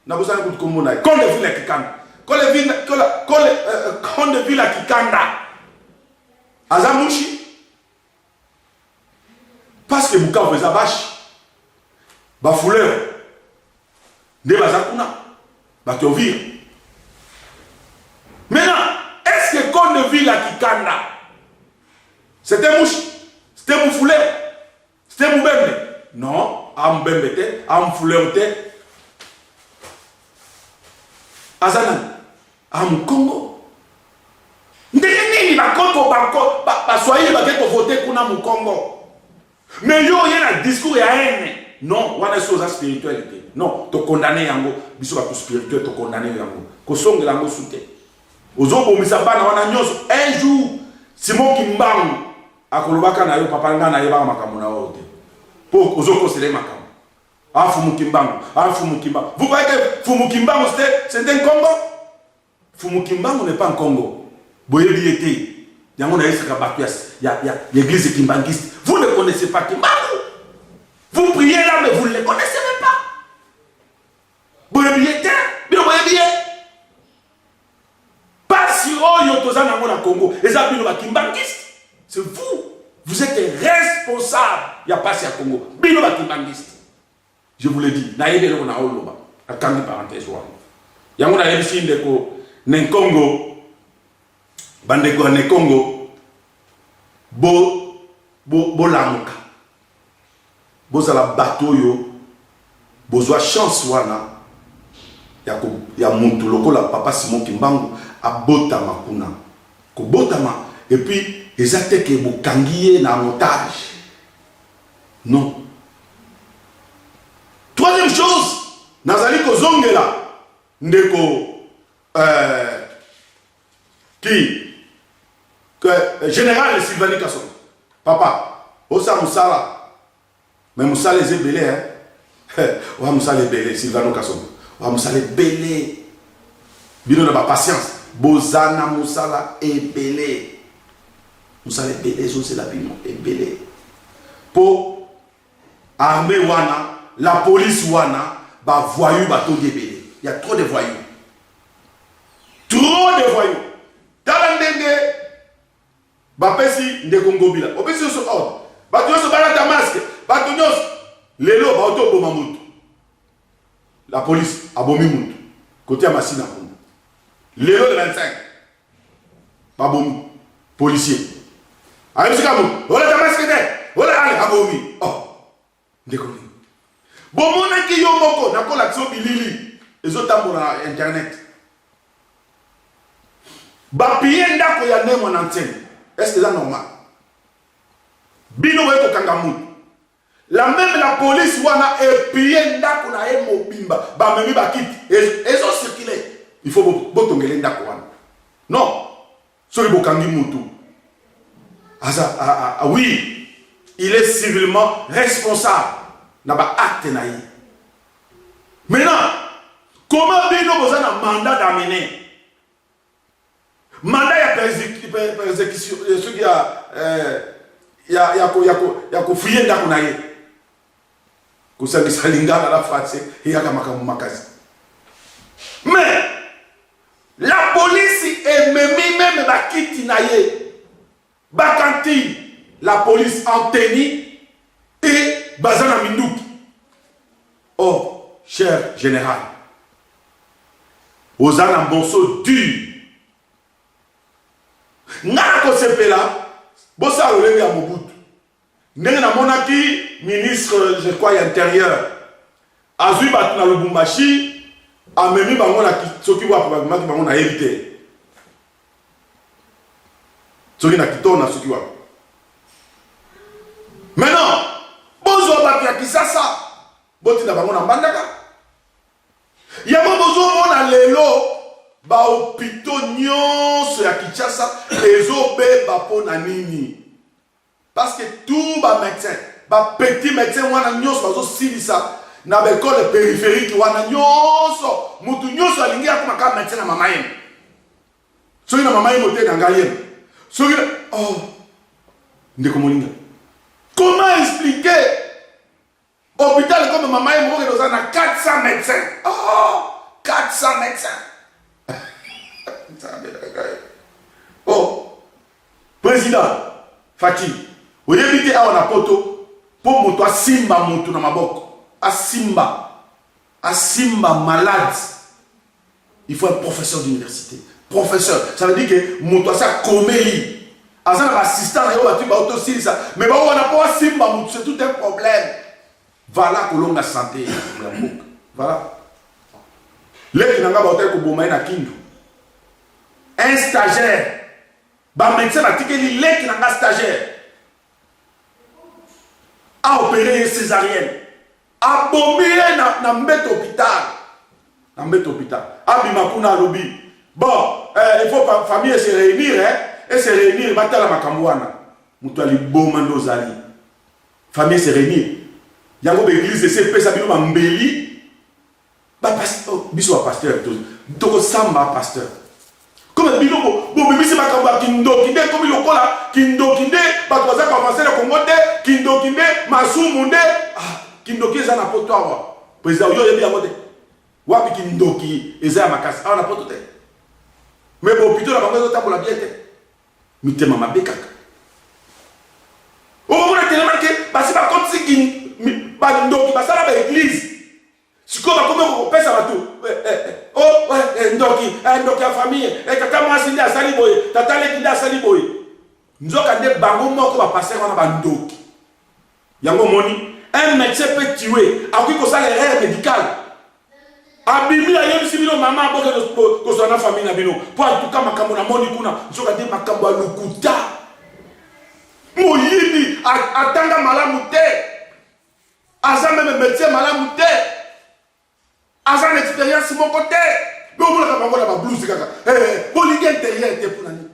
Nabusana Kout Komona, quand les villes qui kanda, quand les villes qui kanda, Azamushi, parce que Bukavu est abache, Bafouleur, de Bazakuna, Batovir. Maintenant, est-ce que quand les villes qui kanda, c'était Mouchi, c'était Moufouleur, c'était Moubembe? Non, Ambembete, Amfouleurte. Azanan, am Congo. Ndeni ba Congo ba soyez ba que voter kuna mu Congo. Mais yo y a un discours ya haine. Non, on a chose spiritualité. Non, to condamner yango, biso ba spirituel to condamner yango. Ko songe lango soute. Ozobo misabana wana nyonso un jour Simon Kimbangu akolobaka na yo papa nga na yeba makamuna ote. Pour ozoko sele makamuna. Ah, Fumukimbangu. Vous voyez que Fumukimbangu, c'est un Congo? Fumukimbangu n'est pas un Congo. Il y a l'église kimbangiste. Vous ne connaissez pas Kimbangu. Vous priez là, mais vous ne le connaissez même pas. Pas si Congo. C'est vous. Vous êtes responsable. Il n'y a pas si à Congo. Binoba kimbangiste. Je vous l'ai dit, naïde le na oloba, à quand parenthèse wa. Yango na yebisi ndeko ne Congo, bandeko ne Congo, bo lamuka. Bo zala bateau yo, bo zwa chance wana, ya muntu lokola papa Simon Kimbangu, a botama kuna. Ko botama, et puis, ezate ke bo kangiye na otage. Non. Troisième chose, Nazali Kozongela, Ndeko, général Sylvanie Kasson. Papa, Osa Moussala, mais Moussala est belé, hein? Osa Moussala est belé, Sylvanie Kasson. Osa Moussala est belé. Bino n'a pas patience. Bozana Moussala est belé. Moussala est belé, c'est la bino, est belé. Pour armée Wana. La police wana ba voyou ba to débélé. Il y a trop de voyous. Trop de voyous. Talandenge ba pesi ndeko ngobila. Opesi so ordre. Ba to so bala ta masque. Ba to nyos lelo ba auto boma mutu. La police a bomi mutu. Côté à Massina. Lelo le 25. Ba bomi policier. Ayo sikamu. Ola ta masque de. Ola ale abomi. Oh. Ndeko Bomona ki yo moko na ko l'action bilili ezotambo na internet. Ba piye ndako ya nemo na ntene. Est-ce que c'est normal? Bino weko kangamu. La police wana e piye ndako na e mobimba. Ba memi ba kiti. Ezo circuler. Il faut botongele ndako wana. Non. Sori bokangi mutu. Oui, il est civilement responsable. N'a pas acte naï. Maintenant, comment bino vous avez un mandat d'amener? Mandat de persécution, ce qui a fouillé dans la naï. Que ça ne soit pas la phrase, il y a makazi. Mais la police est même bakiti naïe. Bakanti, la police en tenue et Bazana Minduki. Oh, cher général, Ozana Bonso dur. Nako sepela, bossa olemi à Mobutu. N'est na monaki, ministre, je crois, intérieur. Azui Batuna Lubumbashi, a memi bangona ki soki wa probablement ki bangona hérité. Soki na kitona soki wa. Maintenant, bozo bakia kisasa, boti na bangona mbandaka. Yamo bozo mona lelo. Ba opito nyonso ya Kinshasa ezobe ba pona nini parce que tout ba médecin ba petit médecin wana nyonso bazo silisa na ba école périphérique wana nyonso mutu nyonso alingi akoma ka médecin na mama yem soki na mama yem ote na ngai yem soki oh ndeko molinga comment expliquer hôpital comme mama yem oke doza na 400 médecins oh 400 médecins oh président Fati oyebite awa na poto pour moto asimba moto na maboko asimba malade il faut un professeur d'université professeur ça veut dire que moto asa komeli asa na assistant na yo batu ba auto silisa mais ba wana po asimba moto c'est tout un problème voilà kolonga santé ya mboka voilà leki nanga ba hotel ko boma na kindu un stagiaire ba médecin batikeli leki nanga stagiaire a opéré césarienne a bombé na mbete hôpital abima kuna lobi bon il faut famille se réunir batala makambo wana mutu ali boma ndozali famille se réunir yango ba église se pesa bino mbeli ba pasteur biso ba pasteur toko samba pasteur comme bino bo bimisi makambo kindoki nde comme lokola kindoki nde bato baza ko avancer le Congo nde kindoki nde masumu nde kindoki eza na poto awa président yo yebi yango te wapi kindoki eza ya makasi awa na poto te mais bo hôpital na bango ezotambola bien te mitema mabe kaka omona tellement ke basi bakotisi bandoki basala ba église sikoyo bakomi kokopesa bato ndoki ya famille tata mwasi nde asali boye tata leki nde asali boye nzoka nde bango moko bapaster wana bandoki yango moni un médecin peut tuer akoki kosala erreur médicale abimi ayebisi bino mama aboke kozwa na famille na bino mpo atuka makambo na moni kuna nzoka nde makambo ya lokuta moyibi atanga malamu te aza meme médecin malamu te aza na expérience moko te mais omonaka bango na bablouse kaka bolingi intérieur te mpona nini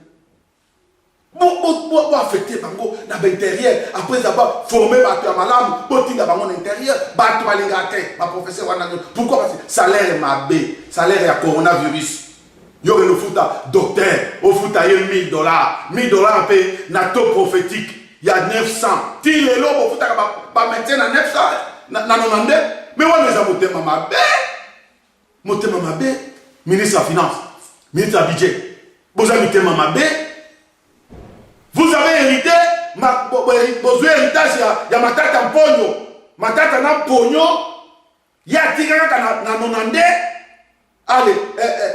bo affecte bango na baintérieur après aba forme bato ya malamu botinda bango na intérieur bato balingaka te baprofesseur wana pourquoi parce que salaire mabe salaire ya coronavirus yo le futa docteur ofuta ye $1000 $1000 mpe na taux prophétique ya 900 ti lelo bofutaka bamédecin na 900 na 92 mais wana eza motema mabe ministre ya finance ministre ya budget boza mitema mabe vous avez hérité besoin héritage ya matata mponyo matata na mponyo ya tika kaka na 92 allez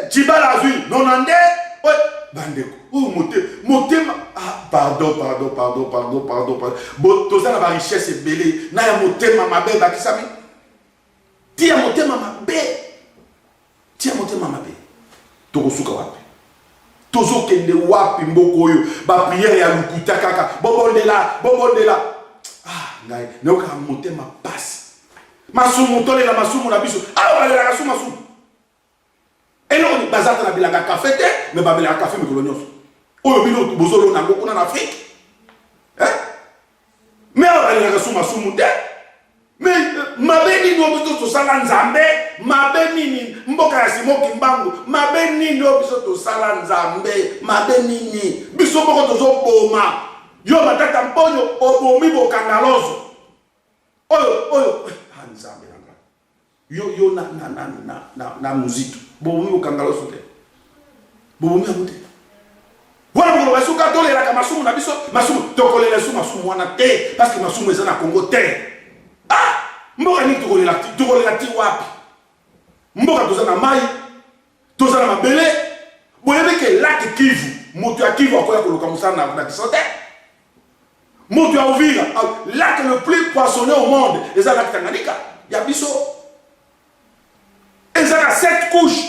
Tibala azui 92 bandeko motema pardon toza na ba richesse ebele na ya motema mabe bakisami tia motema mabe tokosuka wapi tozokende wapi mboko oyo bapriere ya lukuta kaka bobondela ngai nayoka motema pasi masumu tolela masumu na biso awa balelaka su masumu eloko ni bazata na bilanga kafe te me babelaka kafe mikolo nyonso oyo bino bozolona yango kuna na afrike me awa balelaka su masumu te me mabe nini oyo biso tosala nzambe mabe nini mboka ya simoki mbangu mabe nini oyo biso tosala nzambe mabe nini biso moko tozoboma yo batata mponyo obomi bokanga lozo oyo nzambe nanga yo na muziki bobomi bokanga lozo te bobomi yango te wana mokolo basuka tolelaka masumu na biso masumu tokolela su masumu wana te parce que masumu eza na Congo te mboka nini tokolela ti wapi mboka toza na mai toza na mabele boyebi ke lake Kivu moto ya Kivu akoya koloka mosala na biso te moto ya Uvira lake le plus poissonné au monde eza lake Tanganyika ya biso eza na 7 couches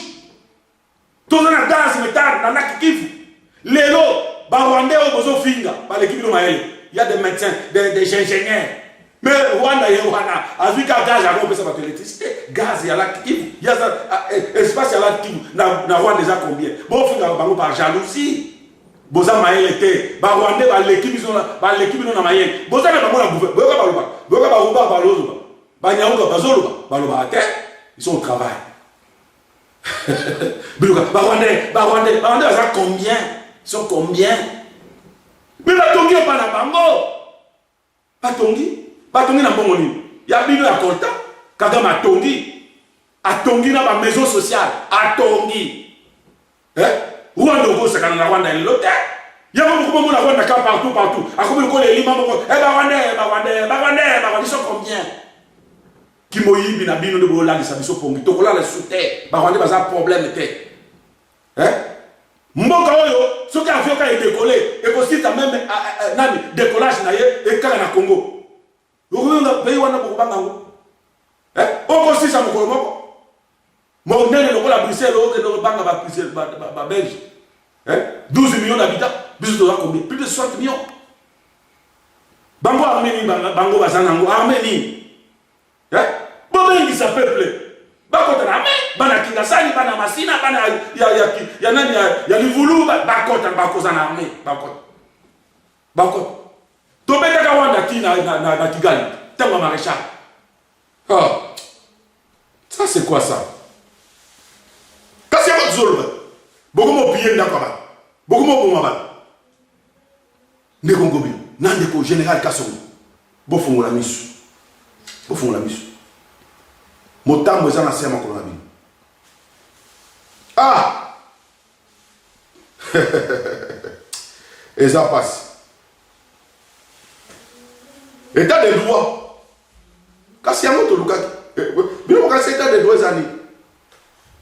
toza na gaz méthane na lake Kivu lelo barwandais oyo bozofinga baleki bino mayele ya des médecins des ingénieurs mais Rwanda yewana azwika gaz akopesa bato électricité gaz ya lake Kivu ya espace ya lake Kivu na Rwanda eza combien bofinga bango par jalousie boza maele te ba Rwandais ba l'équipe ils na maele boza na bango na gouvernement boka ba ruba ba lozo ba nyauka bazolo ba loba te ils sont au travail. Ba Rwandais baza combien? Ils sont combien? Mais ba tongi pas na bango. Ba tongi na bongo ni. Ya bino ya kolta Kagame atongi na ba maison sociale atongi. Rwanda ko sakana na Rwanda lote. Ya ko mo na Rwanda ka partout. Akomi ko les lima moko. Ba Rwanda sont combien? Qui moyibi na bino de bola de sabiso pongi. To kola le soute. Ba Rwanda baza problème te. Mboka oyo soki avion ka décoller et ko sita même nani décollage na ye e kala na Congo. Okonga pays wana boko bangango. Oko sisa mokolo moko. Mon nene lokola Bruxelles oke no banga ba Bruxelles ba Belge. 12 millions d'habitants, biso to combien? Plus de 60 millions. Bango Arménie bango bazanango Arménie. Bobengi sa peuple. Bakota na bana kingasani bana masina bana ya nani ya livulu bakota bakoza na armée bakota. To beta ka wanda kina na Kigali. Tango maréchal. Ça c'est quoi ça? Kasi ya zolba. Beaucoup mo pied ndakaba. Beaucoup mo bomaba. Ndeko ngobi. Nandeko général Kasongo. Bo fongola misu. Motambo eza na sema ko na bino. Et ça passe. État de droit. Kasi ya moto lukaki. Bino kasi état de droit ezali.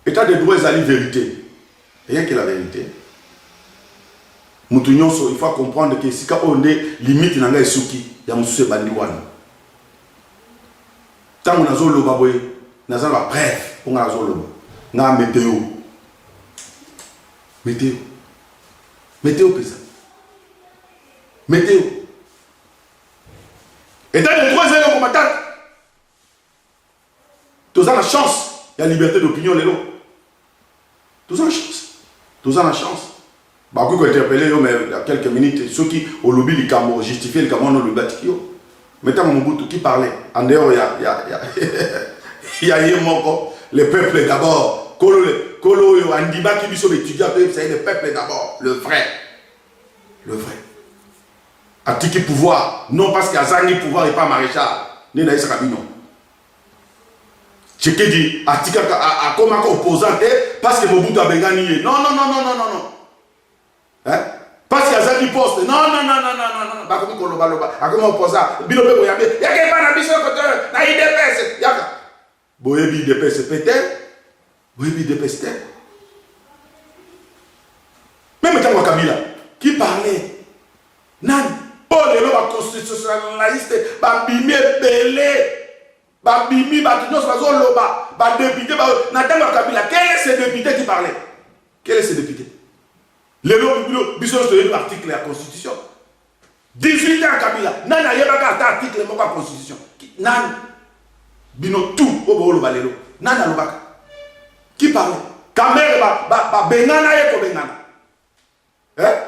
État de droit ezali vérité. Rien que la vérité. Mutu nyonso il faut comprendre que sika onde limite na ngai suki ya mususu bandi wana. Tango nazo loba boye naza ba bref pour nazo loba. Na météo pesa. Météo. État de droit ezali comme attaque. Tu as la chance, il y a liberté d'opinion les lots. Tu as la chance. Bah, vous interpellé, mais il y a quelques minutes, ceux qui au lobby du Cameroun justifiaient le Cameroun le batikio. Maintenant, Mobutu qui parlait, en dehors, il y a le peuple d'abord. Kolo, Andiba qui sont étudiants, c'est le peuple d'abord, le vrai. Atiki pouvoir, non parce qu'il y a Zani pouvoir et pas maréchal, ni Naïs Rabino. Je te dis, Atika a comme opposant parce que Mobutu a gagné. Non. Parce qu'il y a Zani poste. Non. Bah, comme Koloba. A comme opposant. Bilo Bebo Yabe. Y'a qu'un pas d'ambition côté. Na IDPS. Y'a. Boyebi IDPS peut-être. Même quand Kabila, qui parlait. Nan. Oh, les lois constitutionnalistes. Babimi belé. Babimi, Batinos, Bazoloba, député, Nathan Kabila. Quel est ce député qui parlait? Les lois, bisous de l'article de la Constitution. 18 ans Kabila. Nan, il y a un article de la Constitution. Nan, bino tout, au Boloba, les lois. Nan, qui parlait? Kamer, Bengana et Bengana.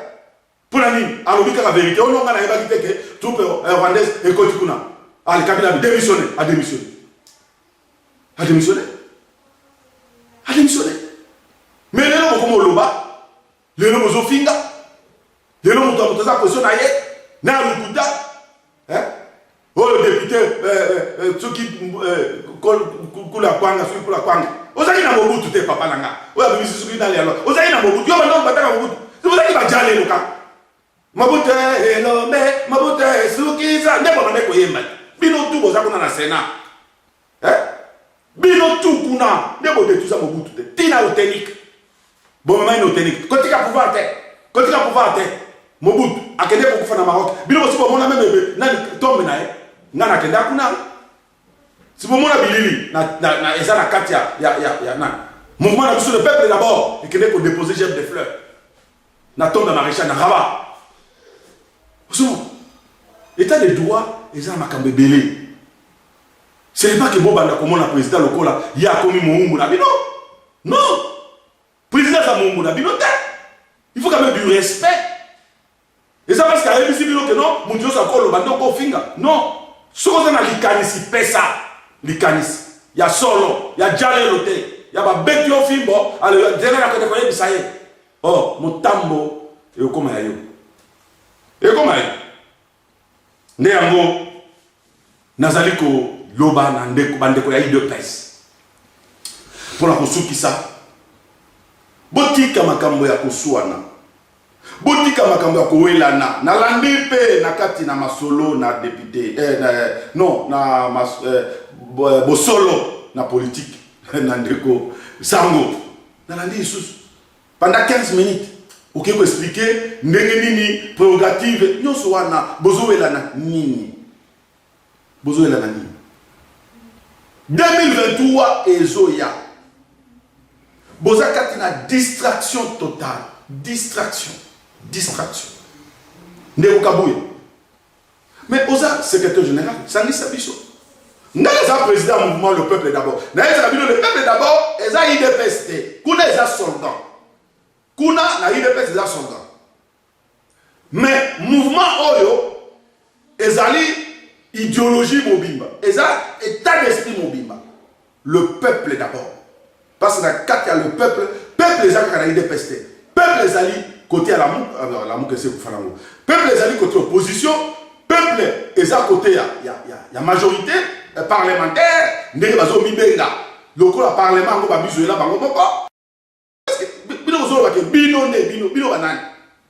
Pour la nuit, à l'obika la vérité, on n'a pas dit que tout le Rwandais est Kotikuna. Le Kabila a démissionné. Mais les gens comme Loba, les gens comme Zofinga, les gens comme Toza Kosonaye, Narukuta, le député, ceux qui coulent la Kwanga, ceux qui coulent la Kwanga. Vous avez un Mobutu, tu es papa Nanga. Vous avez mis ce qui est dans les lois. Vous avez un Mobutu, vous avez un Mobutu. C'est pour ça qu'il va dialer le cas. Mobutu, Elomé, Mobutu, Soukiza, n'est pas de quoi Bino tout boza kuna na Sénat. Bino tout kuna. Nebo de tout ça Mobutu. Tina authentique. Bon maman authentique. Kotika pouvoir te. Mobutu akende ko kufa na Maroc. Bino bosi bomona même nani tombe na ngana kenda kuna. Si bomona bilili na eza na kati ya na. Mouvement na biso le peuple d'abord et kende ko déposer gerbe de fleurs. Na tombe na maréchal na Rabat. État de droit, ils ont makambe belé. Ce n'est pas que bon banda comme on a président local, il y a commis mon bino. Non. Président ça mon bino. Il faut quand même du respect. ça parce qu'il y a des gens qui non, mon Dieu, ça colle au bandon au finga. Non. Ce qu'on a l'icanis, pesa. L'icanis. Il y a solo, il y a jale loté. Il y a pas bête au fimbo. Alors, il y a des gens qui ont ça y est. Oh, mon tambo. Et comment il y a eu? Et comment il y a eu? Néanmo, Nazaliko, Loba, Nandeko, Bandeko, il y a eu 2 places. Pour la kosuki ça. Botika makambo ya kusuana. Botika makambo ya kuwelana. Na landipe na kati na masolo na député. Non, na bosolo na politique. Nandeko, sango. Na landi sous. Pendant 15 minutes. Ok, vous expliquer, nini prérogative, nous sommes bozo elana nini. Bozo elana nini. 2023 et Zoya. Boza katina distraction totale. Distraction. Ndeko Kabouye. Mais Oza, secrétaire général, ça n'y s'abisso. N'a pas président du mouvement Le Peuple d'abord. N'a pas le Peuple d'abord, et ça IDPST. Kuna est soldat. Kuna na IDPS des soldats. Mais mouvement Oyo, ezali idéologie mobimba, ezali état d'esprit mobimba. Le peuple d'abord. Parce que quand il y a le peuple ezali na IDPS. Peuple ezali côté à la mou que c'est pour faire l'amour. Peuple ezali côté opposition, peuple ezali côté il y a majorité parlementaire, ndenge bazo mibenga. Loko la parlement ngo ba bizuela bango moko. Bino banani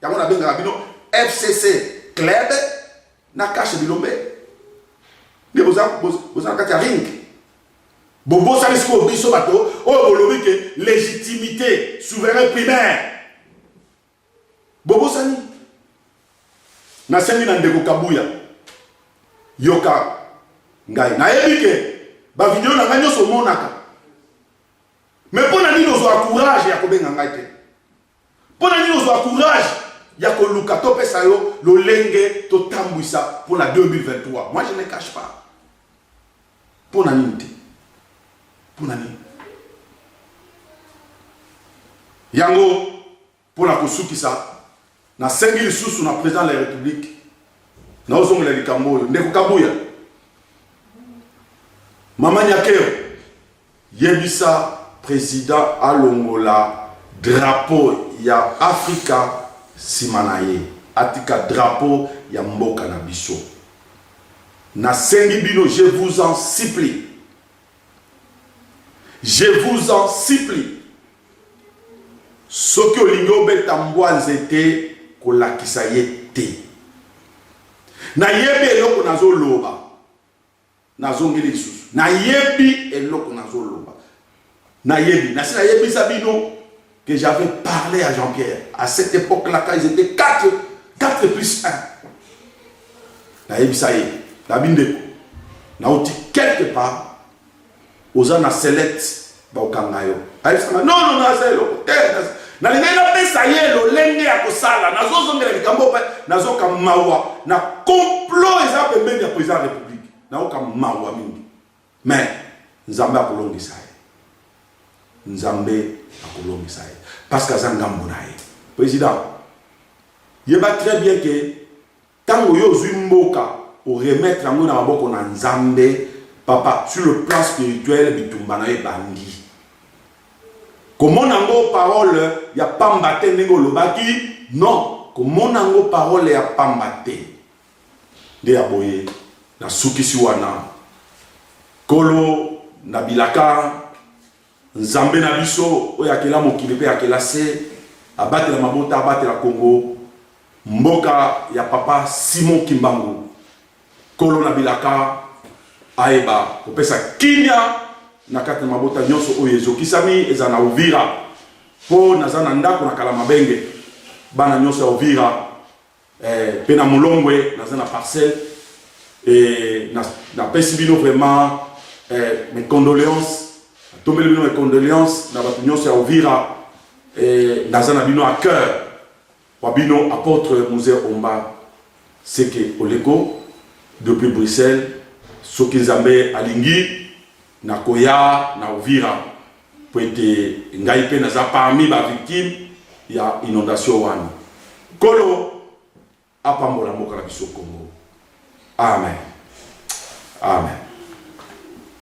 yango na benga bino FCC club na cache bilombe ne boza kati ya ring bobo sa risko biso bato o bolobi ke légitimité souverain primaire bobo sani na sengi na ndeko Kabuya yoka ngai na yebike ba video na nganyo so monaka mais pour nani nous a courage ya kobenga ngai te. Pour nani nous a courage ya koluka to pesa yo lo lenge to tambwisa pour la 2023. Moi je ne cache pas. Pour nani te. Pour nani. Yango pour la kosuki ça na sengi sous na président de la République. Na ozongo la likambo ndeko Kabuya. Mama Nyakeo yebisa président alongola drapeau ya Afrika simanaye atika drapeau ya mboka na biso na sengi bino je vous en supplie soki olingi obeta mbwa nzete kolakisa ye te nayebi eloko nazoloba nazongeli lisusu nayebi eloko nazoloba Nayebi, Nayebi Sabino, que j'avais parlé à Jean-Pierre. À cette époque-là, quand ils étaient 4 plus 1. Nayebi Saye, Nabindeko. Naouti quelque part, aux ans à Select, Baokangayo. Non, c'est le. Nalinga Saye, le lenge à Kosala, Nazo Zongere Kambo, Nazo Kamawa, na complot et ça peut même le président de la République. Nazo Kamawa Mingi. Mais, Nzamba Kolongi Saye. Nzambe akolongisa ye parce que azangambo na ye président yeba très bien que tango yo zui mboka o remettre ngo na maboko na Nzambe papa sur le plan spirituel bitumba na ye bandi comment nango parole ya pamba te ndenge lobaki non comment nango parole ya pamba te nde ya boye na sukisi wana kolo na bilaka Nzambe na biso oya kela mokili pe akela se abatela mabota abatela Congo mboka ya papa Simon Kimbangu kolo na bilaka aeba kopesa kinya na kati mabota nyonso oyo ezokisami eza na Uvira po nazana ndako na kala mabenge bana nyonso ya Uvira pe na Mulongwe nazana parcelle et na pesi bino vraiment mes condoléances tomber mes condoléances na batu nyonso ya Uvira et nazana bino à cœur wabino apôtre Mouzer Omba seke oleko depuis Bruxelles soki Nzambe alingi na koya na Uvira po ete ngai pe naza parmi ba victime ya inondation wana kolo apambola mboka na biso Congo. Amen. Amen.